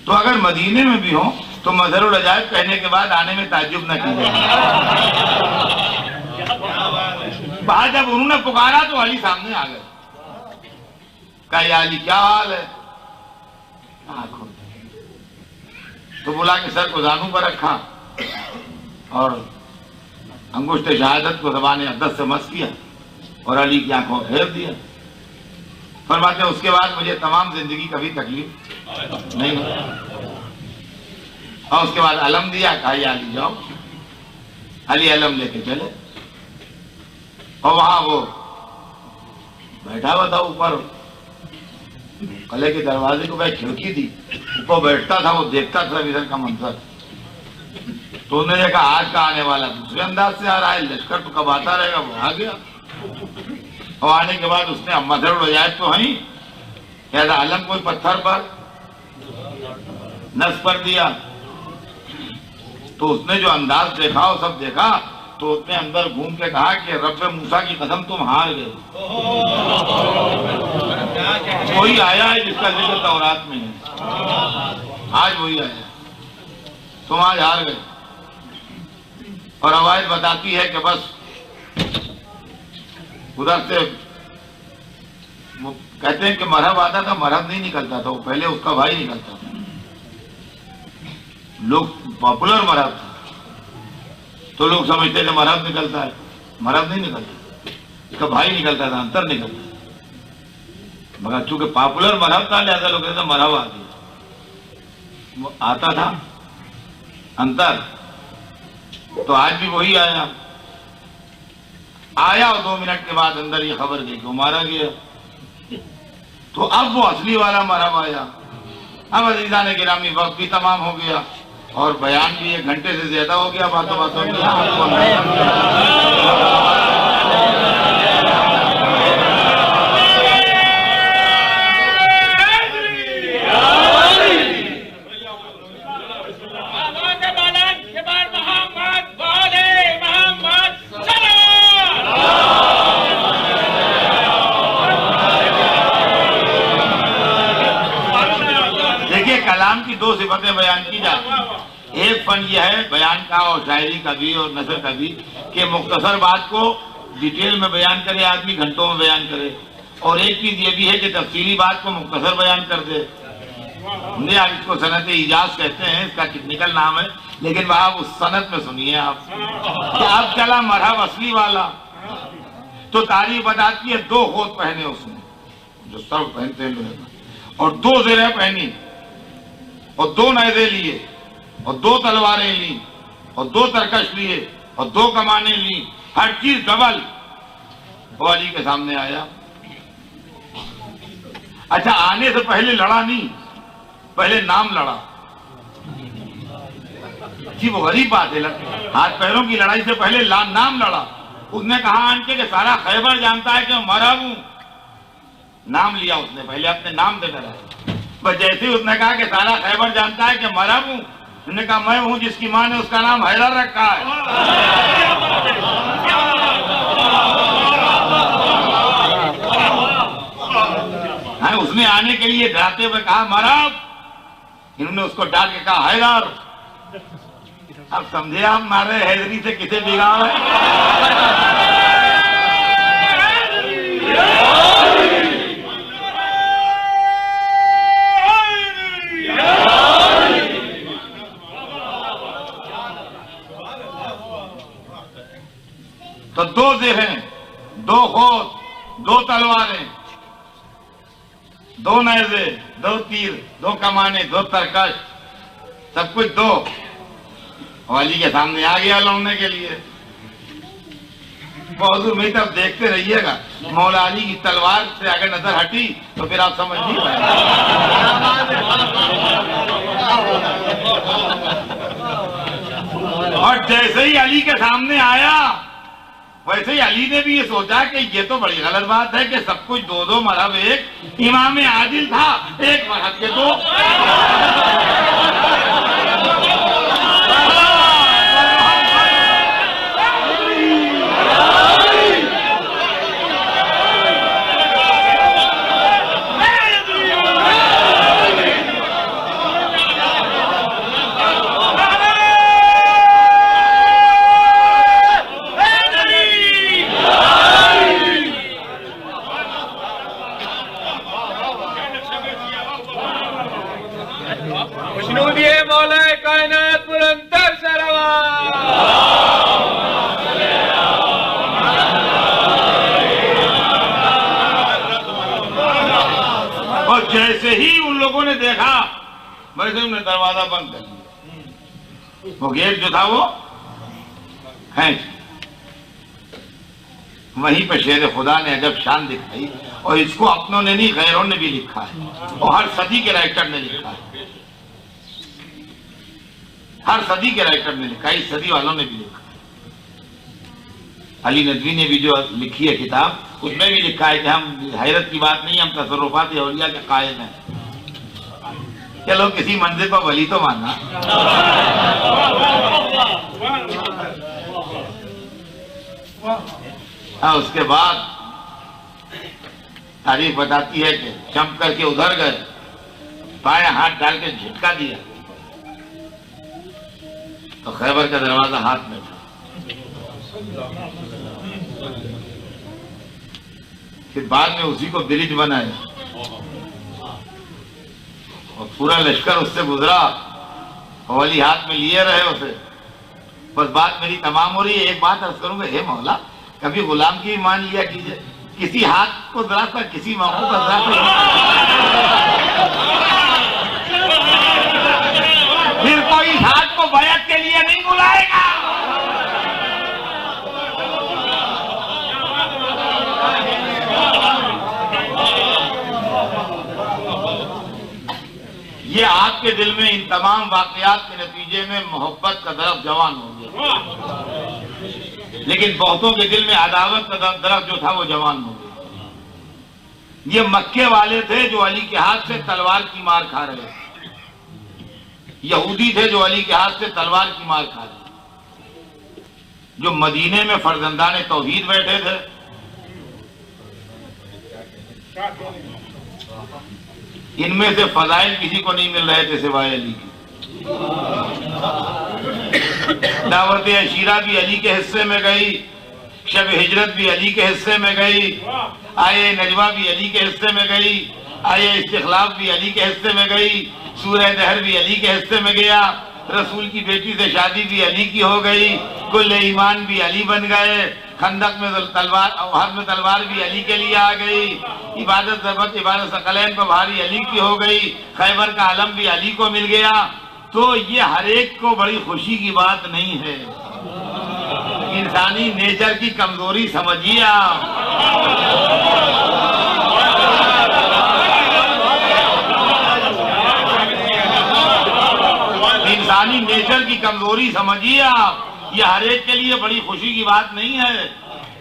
तो अगर मदीने में भी हो तो मजहरुल अजायब कहने के बाद आने में ताज्जुब न कीजिए। बाद जब उन्होंने पुकारा तो अली सामने आ गए, कहा या अली क्या हाल है। आंखों तो बुला के सर को जानू पर रखा और अंगुष्ठ शहादत को ज़बान अक़दस से मस किया और अली की आंखों में फेर दिया। फरमाते हैं उसके बाद मुझे तमाम जिंदगी कभी तकलीफ नहीं हुई। और उसके बाद अलम दिया, कहा या अली जाओ। अली अलम लेके चले और वहां वो बैठा हुआ था ऊपर कले के दरवाजे को, वह खिड़की थी, ऊपर बैठता था, वो देखता था इधर का मंजर। तो उन्होंने देखा आज का आने वाला दूसरे अंदाज से आ रहा है, लश्कर तो कब आता रहेगा, वो आ गया। और आने के बाद उसने मजहरुल अजायब तो है कहता अलम कोई पत्थर पर नस पर दिया, तो उसने जो अंदाज देखा वो सब देखा, तो उसने अंदर घूम के कहा कि रब्बे मूसा की कसम तुम हार गए। वही आया है जिसका जिक्र तौरात में है, आज वही आया, तुम आज हार गए। और रवायत बताती है कि बस उधर से वो कहते हैं कि मरहब आता था, मरहब नहीं निकलता था, वो पहले उसका भाई निकलता था। लोग पॉपुलर मरहब था तो लोग समझते थे मरहब निकलता है, मरहब नहीं निकलता, इसका भाई निकलता था, अंतर निकलता था। मगर चूंकि पॉपुलर मरहब था लिहाजा लोग कहते थे मरहब आ गया, वो आता था अंतर। तो आज भी वही आया और 2 मिनट के बाद अंदर ये खबर गई कि वो मारा गया। तो अब वो असली वाला मरहब आया। अब अजीज़ान गिरामी वक्त भी तमाम हो गया और बयान भी 1 घंटे से ज्यादा हो गया बातों बातों में। कलाम की 2 सिफतें बयान की जाती। एक फन यह है बयान का और शायरी का भी और नसर का भी कि मुख्तसर बात को डिटेल में बयान करे आदमी, घंटों में बयान करे। और एक चीज ये भी है कि तफसीली बात को मुख्तसर बयान कर दे। हमने आप इसको सनत इजाज कहते हैं, इसका टेक्निकल नाम है, लेकिन वहां उस सनत में सुनिए आप कि अब चला मरहब असली वाला। तो तारीफ बताती है 2 होत पहने उसने, जो सर्व पहनते हैं, और 2 ज़ेरें पहनी और 2 नेज़े लिए और 2 तलवारें ली और 2 तरकश लिए और 2 कमाने ली, हर चीज डबल। वो अली के सामने आया। अच्छा, आने से पहले लड़ा नहीं, पहले नाम लड़ा। जी वो गरीब बात है, हाथ पैरों की लड़ाई से पहले नाम लड़ा। उसने कहा आंके कि सारा खैबर जानता है कि मैं मरहब हूं। नाम लिया उसने, पहले अपने नाम देकर आया। बस जैसे ही उसने कहा कि सारा खैबर जानता है कि मरहब हूं, उसने कहा मैं हूं जिसकी मां ने उसका नाम हैदर रखा है। हाँ, उसने आने के लिए डराते हुए कहा मरहब, इन्होंने उसको डाल के कहा हैदर। अब समझे आप मारे हैदरी से किसे बिगाड़ है। तो 2 ज़ेरें, 2 होत, 2 तलवारें, 2 नेज़े, 2 तीर, 2 कमाने, 2 तरकश, सब कुछ 2। अली के सामने आ गया लौटने के लिए। मौजूद में तब देखते रहिएगा, मौला अली की तलवार से अगर नजर हटी तो फिर आप समझ नहीं पाए। और जैसे ही अली के सामने आया, वैसे ही अली ने भी ये सोचा कि ये तो बड़ी गलत बात है कि सब कुछ 2-2 मरहब, एक इमाम आदिल था, एक मरहब के 2। जैसे ही उन लोगों ने देखा वैसे उन्होंने दरवाजा बंद कर लिया। वो गेट जो था वो है, वहीं पर शेर खुदा ने अजब शान दिखाई। और इसको अपनों ने नहीं, गैरों ने भी लिखा है, और हर सदी के राइटर ने लिखा है, हर सदी के राइटर ने लिखा है, इस सदी वालों ने भी लिखा है। अली नदवी ने भी जो लिखी है किताब, उसमें भी लिखा है कि हम हैरत की बात नहीं, हम तसर्रुफात औलिया के कायल हैं। चलो किसी मंजिल पर वली तो मानना। हाँ, उसके बाद तारीफ बताती है कि चमक करके उधर गए, बाएं हाथ डाल के झटका दिया तो खैबर का दरवाजा हाथ में था। फिर बाद में उसी को ब्रिज बनाए और पूरा लश्कर उससे गुजरा और वली हाथ में लिए रहे उसे। बस बात मेरी तमाम हो रही है। एक बात अर्ज करूंगा, हे मौला, कभी गुलाम की मान लिया कीजिए, किसी हाथ को जरा सा, किसी मौके पर जरा फिर कोई इस हाथ को बैत के लिए नहीं बुलाएगा। ये आपके दिल में इन तमाम वाकयात के नतीजे में मोहब्बत का दरख्त जवान हो गया, लेकिन बहुतों के दिल में अदावत का दरख्त जो था वो जवान हो गया। ये मक्के वाले थे जो अली के हाथ से तलवार की मार खा रहे थे, यहूदी थे जो अली के हाथ से तलवार की मार खा रहे थे, जो मदीने में फर्जंदाने तौहीद बैठे थे, इनमें से फजाइल किसी को नहीं मिल रहे थे सिवाय अली की। दावत अशीरा भी अली के हिस्से में गई, शब हिजरत भी अली के हिस्से में गई, आये नजवा भी अली के हिस्से में गई, आये इस्तिखलाफ भी अली के हिस्से में गई, सूरह दहर भी अली के हिस्से में गया, रसूल की बेटी से शादी भी अली की हो गई, कुल ईमान भी अली बन गए, खंदक में तलवार और में तलवार भी अली के लिए आ गई, इबादत सकलैन पर भारी अली की हो गई, खैबर का आलम भी अली को मिल गया। तो ये हर एक को बड़ी खुशी की बात नहीं है, इंसानी नेचर की कमजोरी समझिए आप। इंसानी नेचर की कमजोरी समझिए आप। ये हर एक के लिए बड़ी खुशी की बात नहीं है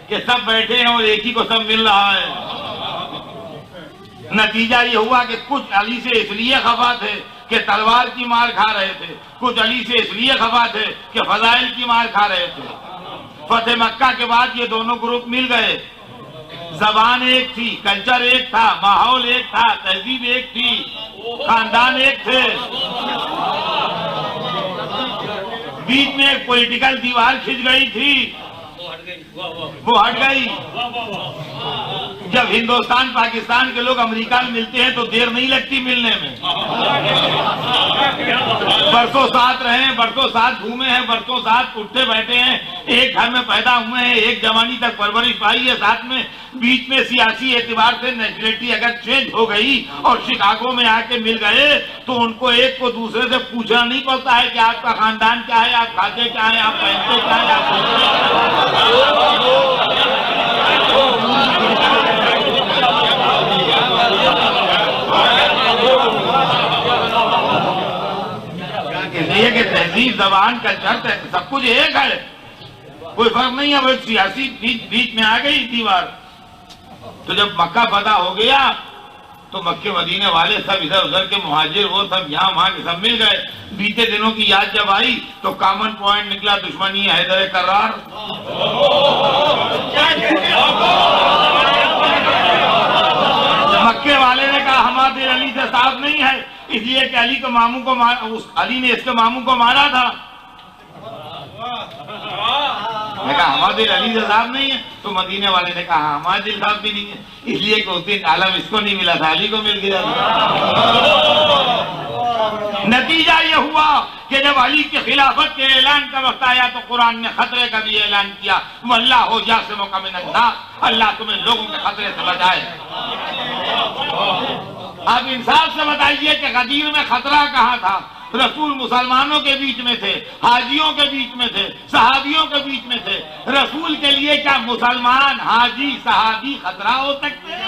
कि सब बैठे हैं और एक ही को सब मिल रहा है। नतीजा ये हुआ कि कुछ अली से इसलिए खफा थे कि तलवार की मार खा रहे थे, कुछ अली से इसलिए खफा थे कि फजाइल की मार खा रहे थे। फतेह मक्का के बाद ये दोनों ग्रुप मिल गए, जबान एक थी, कल्चर एक था, माहौल एक था, तहजीब एक थी, खानदान एक थे, बीच में एक पॉलिटिकल दीवार खिंच गई थी, वो हट गई। जब हिंदुस्तान पाकिस्तान के लोग अमेरिका में मिलते हैं तो देर नहीं लगती मिलने में। बरसों साथ रहे हैं, बरसों साथ घूमे हैं, बरसों साथ उठते बैठे हैं, एक घर में पैदा हुए हैं, एक जवानी तक परवरिश पाई है साथ में। बीच में सियासी एतबार से नेशनलिटी अगर चेंज हो गई और शिकागो में आके मिल गए तो उनको एक को दूसरे से पूछना नहीं पड़ता है कि आपका खानदान क्या है, आप खाते क्या है, आप पहनते क्या है, इसलिए कि तहजीब, जबान, कल्चर सब कुछ एक है, कोई फर्क नहीं है। वो सियासी बीच में आ गई दीवार। तो जब मक्का फतह हो गया तो मक्के मदीने वाले सब इधर उधर के मुहाजिर वो सब यहाँ वहां के सब मिल गए। बीते दिनों की याद जब आई तो कॉमन पॉइंट निकला, दुश्मनी हैदर करार। मक्के वाले ने कहा हमारे अली से साफ नहीं है, इसलिए कि अली को मामू को अली ने इसके मामू को मारा था। मैं कहा हमारे अली से साफ नहीं है, तो मदीने वाले ने कहा हमारे दिल साफ भी नहीं है, इसलिए कि उस दिन आलम इसको नहीं मिला था, अली को मिल गया था। नतीजा ये हुआ कि जब अली की खिलाफत के ऐलान का वक्त आया तो कुरान ने खतरे का भी ऐलान किया, वल्लाह हो यासिमुका मिनन्नास, अल्लाह तुम्हें लोगों के खतरे से बचाए। अब इंसाफ से बताइए कि गदीर में खतरा कहाँ था? रसूल मुसलमानों के बीच में थे, हाजियों के बीच में थे, सहाबियों के बीच में थे। रसूल के लिए क्या मुसलमान, हाजी, सहाबी खतरा हो सकते हैं?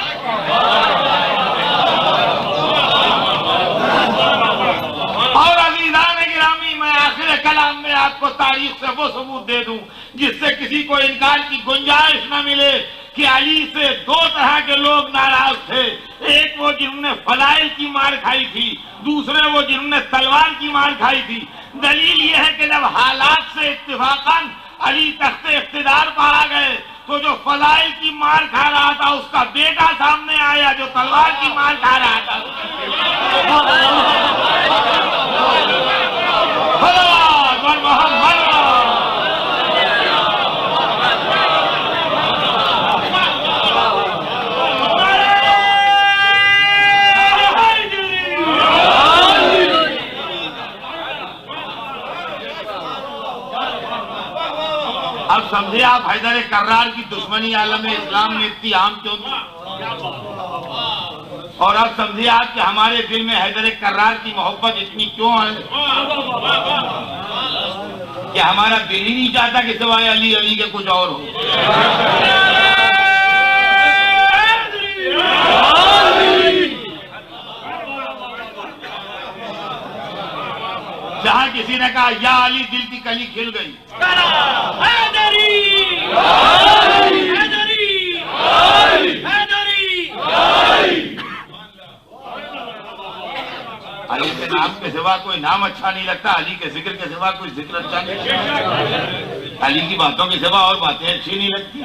और अज़ीज़ान गिरामी, मैं आखिर कलाम में आपको तारीख से वो सबूत दे दूं जिससे किसी को इनकार की गुंजाइश न मिले कि अली से दो तरह के लोग नाराज थे। एक वो जिन्होंने फलाइल की मार खाई थी, दूसरे वो जिन्होंने तलवार की मार खाई थी। दलील यह है कि जब हालात से इत्तेफाकन अली तख्ते इख्तिदार पर आ गए तो जो फलाइल की मार खा रहा था उसका बेटा सामने आया जो तलवार की मार खा रहा था। अब समझे आप हैदर कर्रार की दुश्मनी आलम इस्लाम में इतनी आम क्यों थी, और अब समझिए आप कि हमारे दिल में हैदर कर्रार की मोहब्बत इतनी क्यों है कि हमारा दिल ही नहीं चाहता कि सिवाय अली अली के कुछ और हो। जहां किसी ने कहा या अली दिल की कली खिल गई, अली के नाम के सिवा कोई नाम अच्छा नहीं लगता, अली के जिक्र के सिवा कोई जिक्र अच्छा नहीं लगता, अली की बातों के सिवा और बातें अच्छी नहीं लगती।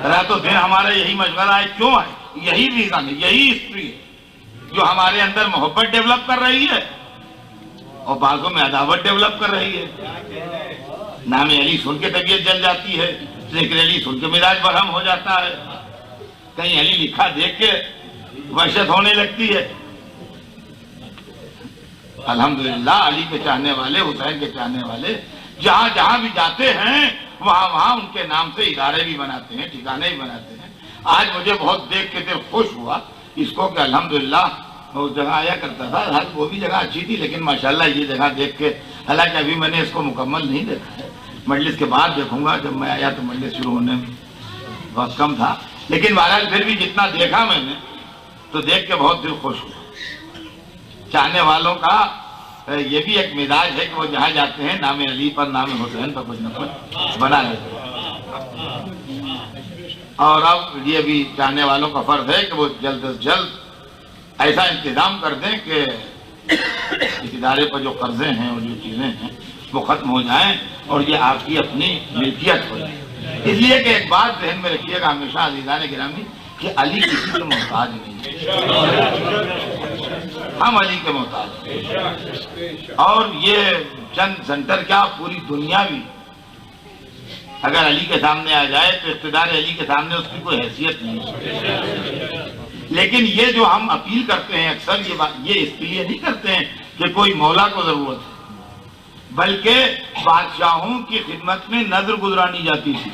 रातों दिन हमारा यही मशवरा है, क्यों है? यही रीजन है, यही हिस्ट्री है जो हमारे अंदर मोहब्बत डेवलप कर रही है और बाजों में अदावत डेवलप कर रही है। नाम अली सुन के तबीयत जल जाती है, जिक्र अली सुन के मिजाज बरहम हो जाता है, कहीं अली लिखा देख के वहशत होने लगती है। अल्हम्दुलिल्लाह अली के चाहने वाले, हुसैन के चाहने वाले जहां जहां भी जाते हैं वहां वहां उनके नाम से इदारे भी बनाते हैं, ठिकाने भी बनाते हैं। आज मुझे बहुत देख के दिल खुश हुआ इसको कि अल्हम्दुलिल्लाह मैं उस जगह आया करता था, वो भी जगह अच्छी थी, लेकिन माशाल्लाह ये जगह देख के, हालांकि अभी मैंने इसको मुकम्मल नहीं देखा है, मजलिस के बाद देखूंगा। जब मैं आया तो मजलिस शुरू होने में बहुत कम था, लेकिन बहरहाल फिर भी जितना देखा मैंने तो देख के बहुत दिल खुश हुआ। चाहने वालों का ये भी एक मिजाज है कि वो जहाँ जाते हैं नाम अली पर, नाम हुसैन पर कुछ न कुछ बना लेते हैं। और अब ये भी चाहने वालों का फर्ज है कि वो जल्द से जल्द ऐसा इंतजाम कर दें कि इस इदारे पर जो कर्जे हैं और जो चीजें हैं वो खत्म हो जाएं और ये आपकी अपनी मिल्कियत हो जाए। इसलिए कि एक बात ध्यान में रखिएगा हमेशा अजीज़ान गिरामी कि अली किसी के मोहताज नहीं है, हम अली के मोहताज हैं। और ये चंद सेंटर क्या पूरी दुनिया भी अगर अली के सामने आ जाए तो इख्तिदार अली के सामने उसकी कोई हैसियत नहीं है। लेकिन ये जो हम अपील करते हैं अक्सर ये बात, ये इसके लिए नहीं करते हैं कि कोई मौला को जरूरत है, बल्कि बादशाहों की खिदमत में नजर गुजरानी जाती थी।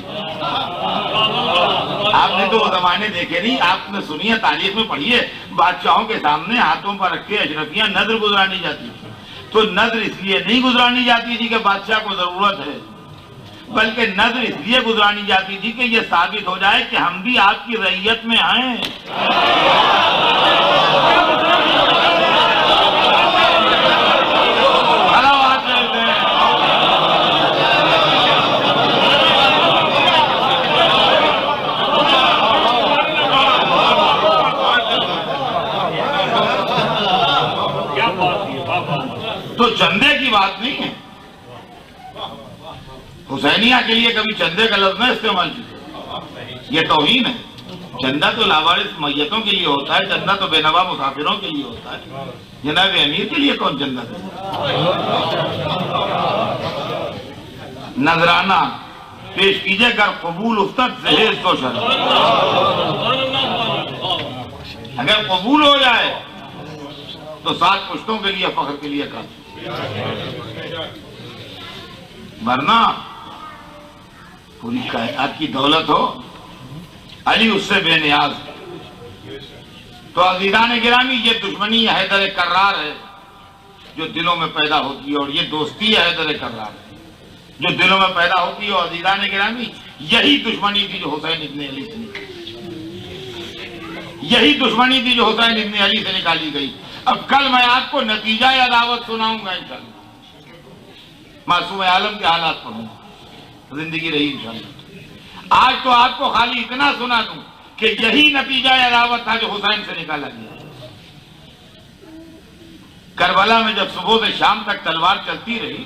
आपने तो वो जमाने देखे नहीं, आपने सुनी है, तारीख में पढ़ी है, बादशाहों के सामने हाथों पर रखे अशरफियां नजर गुजरानी जाती थी। तो नजर इसलिए नहीं गुजरानी जाती थी कि बादशाह को जरूरत है, बल्कि नजर इसलिए गुजरानी जाती थी कि यह साबित हो जाए कि हम भी आपकी रैयत में आए। तो चंदे की बात नहीं है, हुसैनिया के लिए कभी चंदे का लफ्ज न इस्तेमाल कीजिए, ये तौहीन है। चंदा तो लावारिस मैयतों के लिए होता है, चंदा तो बेनवा मुसाफिरों के लिए होता है, जनाब अमीर के लिए कौन चंदा देता? नजराना पेश कीजिए कर कबूल उफ्तत जहेज तो शर्म, अगर कबूल हो जाए तो 7 पुश्तों के लिए फख्र के लिए काफी, वरना पूरी कायनात की दौलत हो अली उससे बेनियाज है। तो अज़ीज़ान गिरामी ये दुश्मनी हैदर कर्रार है जो दिलों में पैदा होती है, और ये दोस्ती हैदर कर्रार है जो दिलों में पैदा होती है। और अज़ीज़ान गिरामी यही दुश्मनी थी जो हुसैन इब्न अली से निकाली, यही दुश्मनी थी जो हुसैन इब्न अली से निकाली गई। अब कल मैं आपको नतीजा या दावत सुनाऊंगा इंशाअल्लाह, मासूम आलम के हालात पढ़ूंगा, जिंदगी रही इंशाअल्लाह। आज तो आपको खाली इतना सुना दूं कि यही नतीजा अदावत था जो हुसैन से निकाला गया। करबला में जब सुबह से शाम तक तलवार चलती रही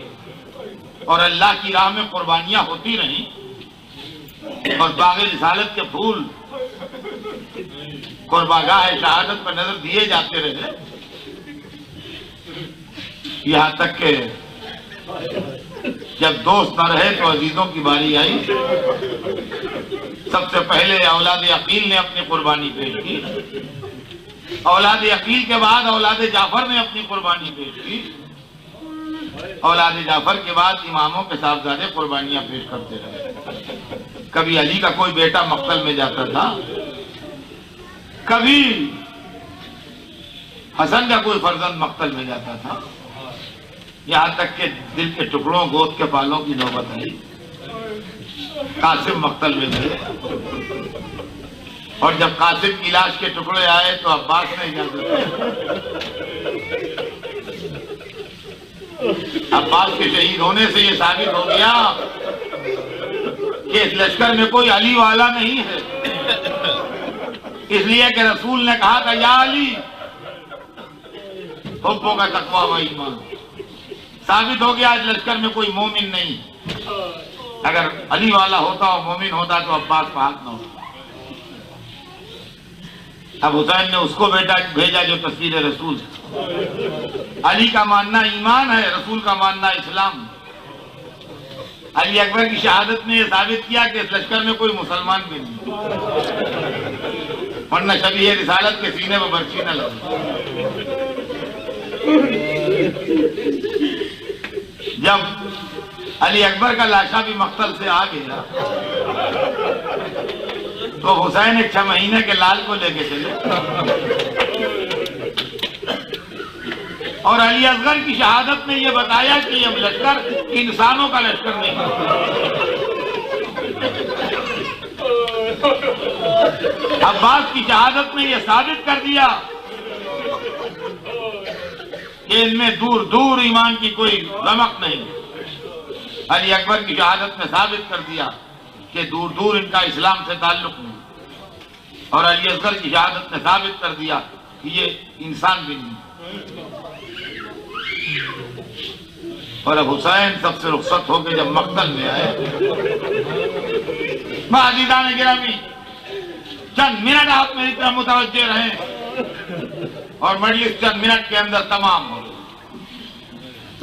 और अल्लाह की राह में कुर्बानियां होती रही और बाग़े रिसालत के फूल कुर्बागाह शहादत पर नजर दिए जाते रहे, यहां तक के जब दोस्त न रहे तो अजीजों की बारी आई। सबसे पहले औलाद अकील ने अपनी कुर्बानी पेश की, औलाद अकील के बाद औलाद जाफर ने अपनी कुर्बानी पेश की, औलाद जाफर के बाद इमामों के साहबजादे कुर्बानियां पेश करते रहे। कभी अली का कोई बेटा मक्तल में जाता था, कभी हसन का कोई फर्जंद मक्तल में जाता था, यहां तक के दिल के टुकड़ों गोद के बालों की नौबत आई। कासिम मक्तल में गए और जब कासिम की लाश के टुकड़े आए तो अब्बास ने इजाजत दी। अब्बास के शहीद होने से यह साबित हो गया कि इस लश्कर में कोई अली वाला नहीं है, इसलिए कि रसूल ने कहा था या अली हुब्बो का तकवा व ईमान। साबित हो गया इस लश्कर में कोई मोमिन नहीं। अगर अली वाला होता और मोमिन होता तो अब्बास का हाथ न होता। अब हुसैन ने उसको बेटा भेजा जो तस्वीर रसूल। अली का मानना ईमान है, रसूल का मानना इस्लाम। अली अकबर की शहादत ने यह साबित किया कि इस लश्कर में कोई मुसलमान भी नहीं, वरना शबीह रिसालत के सीने में बर्छी न लगे। जब अली अकबर का लाशा भी मक्तल से आ गया तो हुसैन एक 6 महीने के लाल को लेके चले और अली असगर की शहादत ने यह बताया कि अब लश्कर इंसानों का लश्कर नहीं। अब्बास की शहादत ने यह साबित कर दिया कि इनमें दूर दूर ईमान की कोई रमक नहीं। अली अकबर की शहादत ने साबित कर दिया कि दूर दूर इनका इस्लाम से ताल्लुक नहीं, और अली असगर की शहादत ने साबित कर दिया कि ये इंसान भी नहीं। और अब हुसैन सबसे रुखसत होकर जब मक्तल में आए, अज़ीज़ान गिरामी चंद मिनट आप मेरी तरफ मुतवज्जे रहें और मजलिस चंद मिनट के अंदर तमाम हो।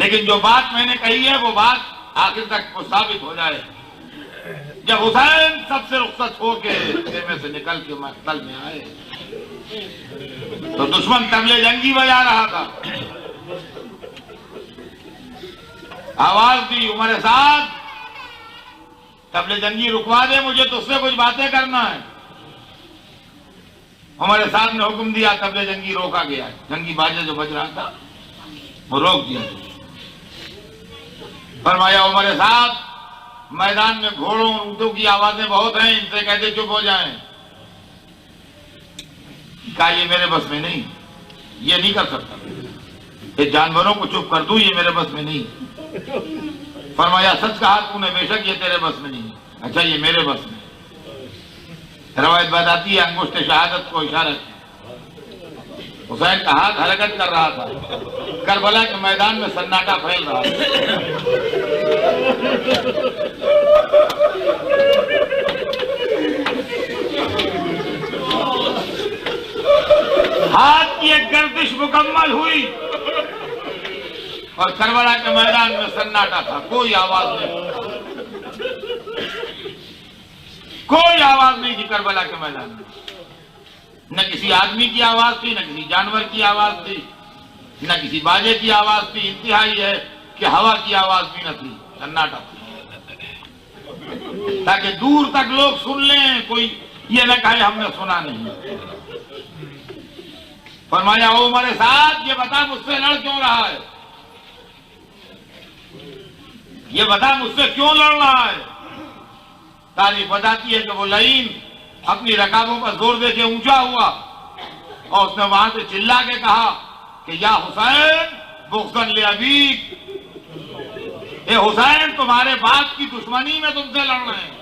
लेकिन जो बात मैंने कही है वो बात आखिर तक को साबित हो जाए। जब हुसैन सबसे रुखसत होके खेमे से निकल के मक्तल में आए तो दुश्मन तबले जंगी बजा रहा था। आवाज दी उमर साद तबले जंगी रुकवा दे, मुझे तुझसे कुछ बातें करना है। उमर साद ने हुक्म दिया, तबले जंगी रोका गया। जंगी बाजा जो बज रहा था वो रोक दिया। फरमाया उमर साद मैदान में घोड़ों और ऊंटों की आवाजें बहुत हैं, इनसे कहते चुप हो जाएं। कहा ये मेरे बस में नहीं, ये नहीं कर सकता। ये जानवरों को चुप कर दूं ये मेरे बस में नहीं। फरमाया सच कहा तूने, बेशक ये तेरे बस में नहीं। अच्छा ये मेरे बस में। रवायत बताती है अंगुष्ठ शहादत को इशारा किया। हुसैन का हाथ हरकत कर रहा था। करबला के मैदान में सन्नाटा फैल रहा था। हाथ की एक गर्दिश मुकम्मल हुई और करबला के मैदान में सन्नाटा था। कोई आवाज नहीं, कोई आवाज नहीं थी करबला के मैदान में। न किसी आदमी की आवाज थी, न किसी जानवर की आवाज थी, न किसी बाजे की आवाज थी। इंतहाई है कि हवा की आवाज भी न थी, सन्नाटा था, ताकि दूर तक लोग सुन लें, कोई ये न कहे हमने सुना नहीं। फरमाया ओ मेरे साथ ये बता मुझसे लड़ क्यों रहा है, ये बता मुझसे क्यों लड़ रहा है। तारीफ बताती है कि वो लईन अपनी रकाबों पर जोर दे के ऊंचा हुआ और उसने वहां से चिल्ला के कहा कि या हुसैन बुग़्ज़न ले अबीक, ए हुसैन तुम्हारे बाप की दुश्मनी में तुमसे लड़ रहे हैं।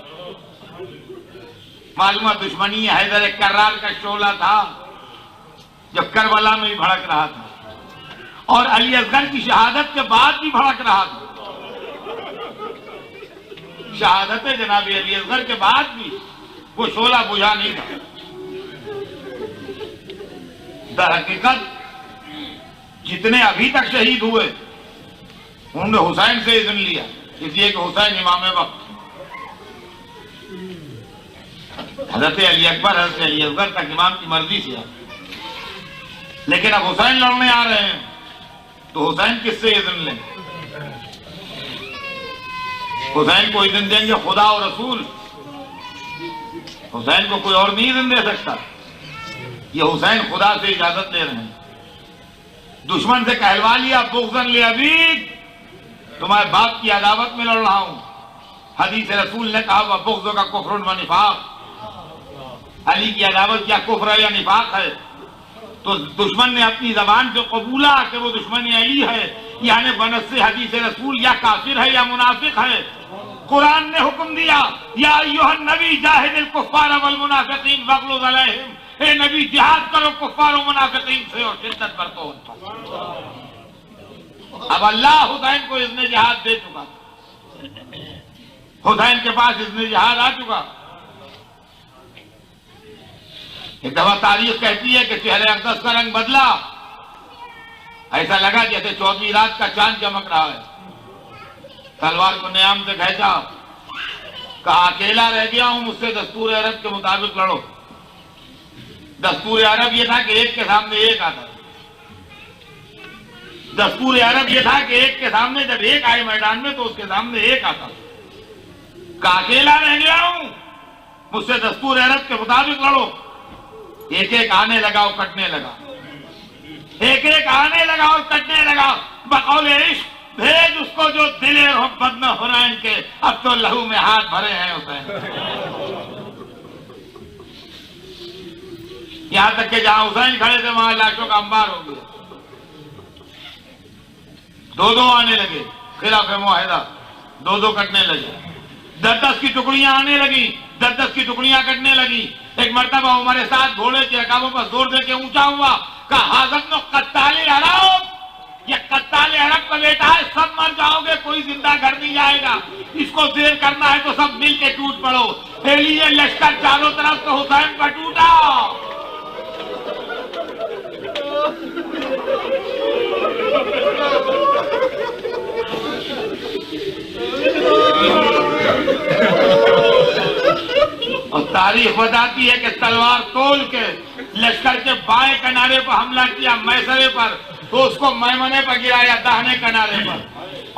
मालूम दुश्मनी हैदर कर्रार का शोला था जब करबला में भी भड़क रहा था, और अली असगर की शहादत के बाद भी भड़क रहा था। शहादत जनाब अली असगर के बाद भी वो शोला बुझा नहीं था। दर हकीकत जितने अभी तक शहीद हुए उन्होंने हुसैन से इज़्न लिया, इसलिए कि हुसैन इमाम वक्त। हजरत अली अकबर हजरत अली असगर तक इमाम की मर्जी से, लेकिन अब हुसैन लड़ने आ रहे हैं तो हुसैन किससे इज़्न लें? हुसैन को इज़्न देंगे खुदा और रसूल, हुसैन को कोई और नहीं इज़्न दे सकता। ये हुसैन खुदा से इजाजत ले रहे हैं। दुश्मन से कहलवा लिया बुग़्ज़न ले अबीक, तुम्हारे बाप की अदावत में लड़ रहा हूं। हदीस रसूल ने कहा वह बुग़्ज़ का कुफ्र व निफाक, अली की अदावत क्या कुफ्र है या निफाक है? तो दुश्मन ने अपनी जबान से कबूला कि वो दुश्मन अली है, यानी बनस्से हदीस रसूल या काफिर है या मुनाफिक है। कुरान ने हुक्म दिया या अय्युहन नबी जाहिदिल कुफ्फार वल मुनाफिकीन वग़्लुज़ अलैहिम, ए नबी जिहाद करो कुफ्फार और मुनाफिकीन से और शिद्दत बरतो उन पर। अब अल्लाह हुसैन को इज़्न जिहाद दे चुका, हुसैन के पास इज़्न जिहाद आ चुका। एक दफा तारीख कहती है कि चेहरे अक़दस का रंग बदला, ऐसा लगा जैसे 14वीं रात का चांद चमक रहा है। तलवार को नियाम से खींचा, कहा अकेला रह गया हूं, मुझसे दस्तूर अरब के मुताबिक लड़ो। दस्तूर अरब ये था कि एक के सामने एक आता, दस्तूर अरब ये था कि एक के सामने जब एक आए मैदान में तो उसके सामने एक आता। कहा अकेला रह गया हूं, मुझसे दस्तूर अरब के मुताबिक लड़ो। एक एक आने लगा और कटने लगा, एक एक आने लगा और कटने लगा। बकौले इश्क भेज उसको जो दिले मोहब्बत में हुसैन के, अब तो लहू में हाथ भरे हैं हुसैन। यहां तक कि जहां हुसैन खड़े थे वहां लाशों का अंबार हो गया। दो दो आने लगे, खिलाफ मुआहिदा, दो दो कटने लगे। 10-10 की टुकड़ियां आने लगी, 10-10 की टुकड़ियां कटने लगी। एक मर्तबा हमारे साथ घोड़े के रकाबों पर जोर दे के ऊंचा हुआ, कहा हाज़िर कत्ताले अरब, ये कत्ताले अरब का बेटा है, सब मर जाओगे, कोई जिंदा घर नहीं जाएगा। इसको देर करना है तो सब मिल के टूट पड़ो। फैलिए लश्कर चारों तरफ से हुसैन का टूटा। और तारीख बताती है कि तलवार तोल के लश्कर के बाएं किनारे पर हमला किया मैसरे पर, तो उसको मैमने पर गिराया दाहिने किनारे पर,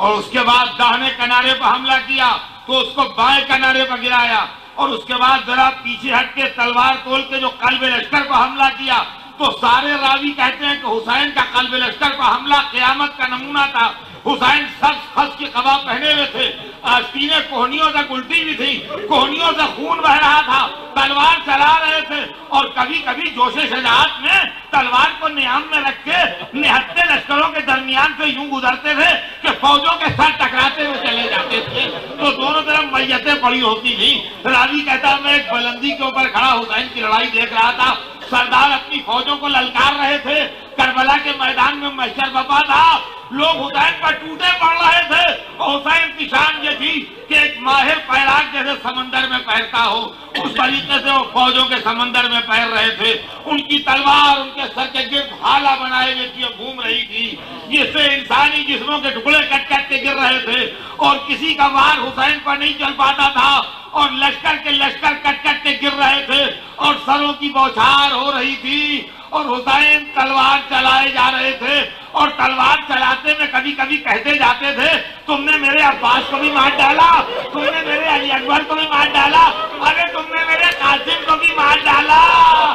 और उसके बाद दाहिने किनारे पर हमला किया तो उसको बाएं किनारे पर गिराया, और उसके बाद जरा पीछे हट के तलवार तोल के जो कल्ब लश्कर पर हमला किया। तो सारे रावी कहते हैं कि हुसैन का कल्ब लश्कर पर हमला क़यामत का नमूना था। हुसैन सख्त खस के कबाब पहने हुए थे, आस्तीनें कोहनियों से उल्टी भी थी, कोहनियों से खून बह रहा था, तलवार चला रहे थे, और कभी कभी जोशे शजाअत में तलवार को नियाम में रख के निहत्ते लश्करों के दरमियान से यूं गुजरते थे कि फौजों के सर टकराते हुए चले जाते थे, तो दोनों तरफ मैयतें पड़ी होती थी। रावी कहता मैं एक बुलंदी के ऊपर खड़ा हुसैन की लड़ाई देख रहा था, सरदार अपनी फौजों को ललकार रहे थे, करबला के मैदान में महशर बपा था, लोग हुसैन पर टूटे पड़ रहे थे। हुसैन की शान ये थी कि एक माहिर पैराग जैसे समंदर में तैरता हो, उस तरीके से वो फौजों के समंदर में तैर रहे थे। उनकी तलवार उनके सर के गिर्द हाला बनाए हुए थी, घूम रही थी, जिससे इंसानी जिस्मों के टुकड़े कट कट के गिर रहे थे, और किसी का वार हुसैन पर नहीं चल पाता था, और लश्कर के लश्कर कट कट के गिर रहे थे, और सरों की बौछार हो रही थी, और हुसैन तलवार चलाए जा रहे थे, और तलवार चलाते में कभी कभी कहते जाते थे तुमने मेरे अब्बास को भी मार डाला, तुमने मेरे अली अकबर को भी मार डाला, अरे तुमने मेरे कासिम को भी मार डाला,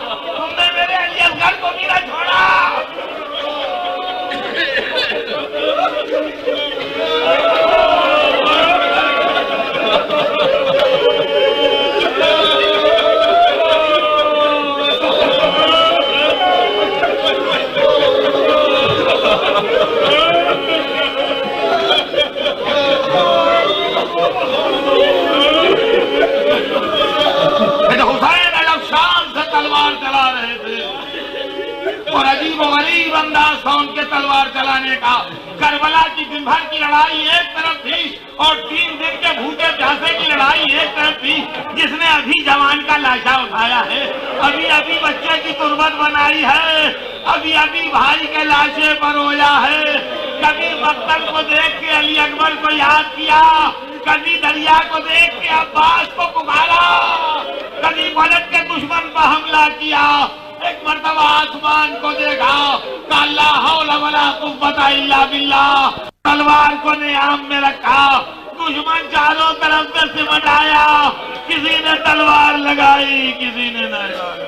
तुमने मेरे अली असगर को भी न छोड़ा। हुसैन था उनके तलवार चलाने का। करबला की दिन भर की लड़ाई एक तरफ थी और 3 दिन के भूखे प्यासे की लड़ाई एक तरफ थी। जिसने अभी जवान का लाशा उठाया है, अभी अभी बच्चे की तुरबत बनाई है, अभी अभी भाई के लाशे पर रोया है, कभी मक्तल को देख के अली अकबर को याद किया, कभी दरिया को देख के अब्बास को पुकारा, कभी मलक के दुश्मन पर हमला किया, एक मर्तबा आसमान को देखा, ला हौला वला कुव्वता इल्ला बिल्लाह, तलवार को नियाम में रखा, दुश्मन चारों तरफ से सिमट आया, किसी ने तलवार लगाई, किसी ने नहीं लगाई।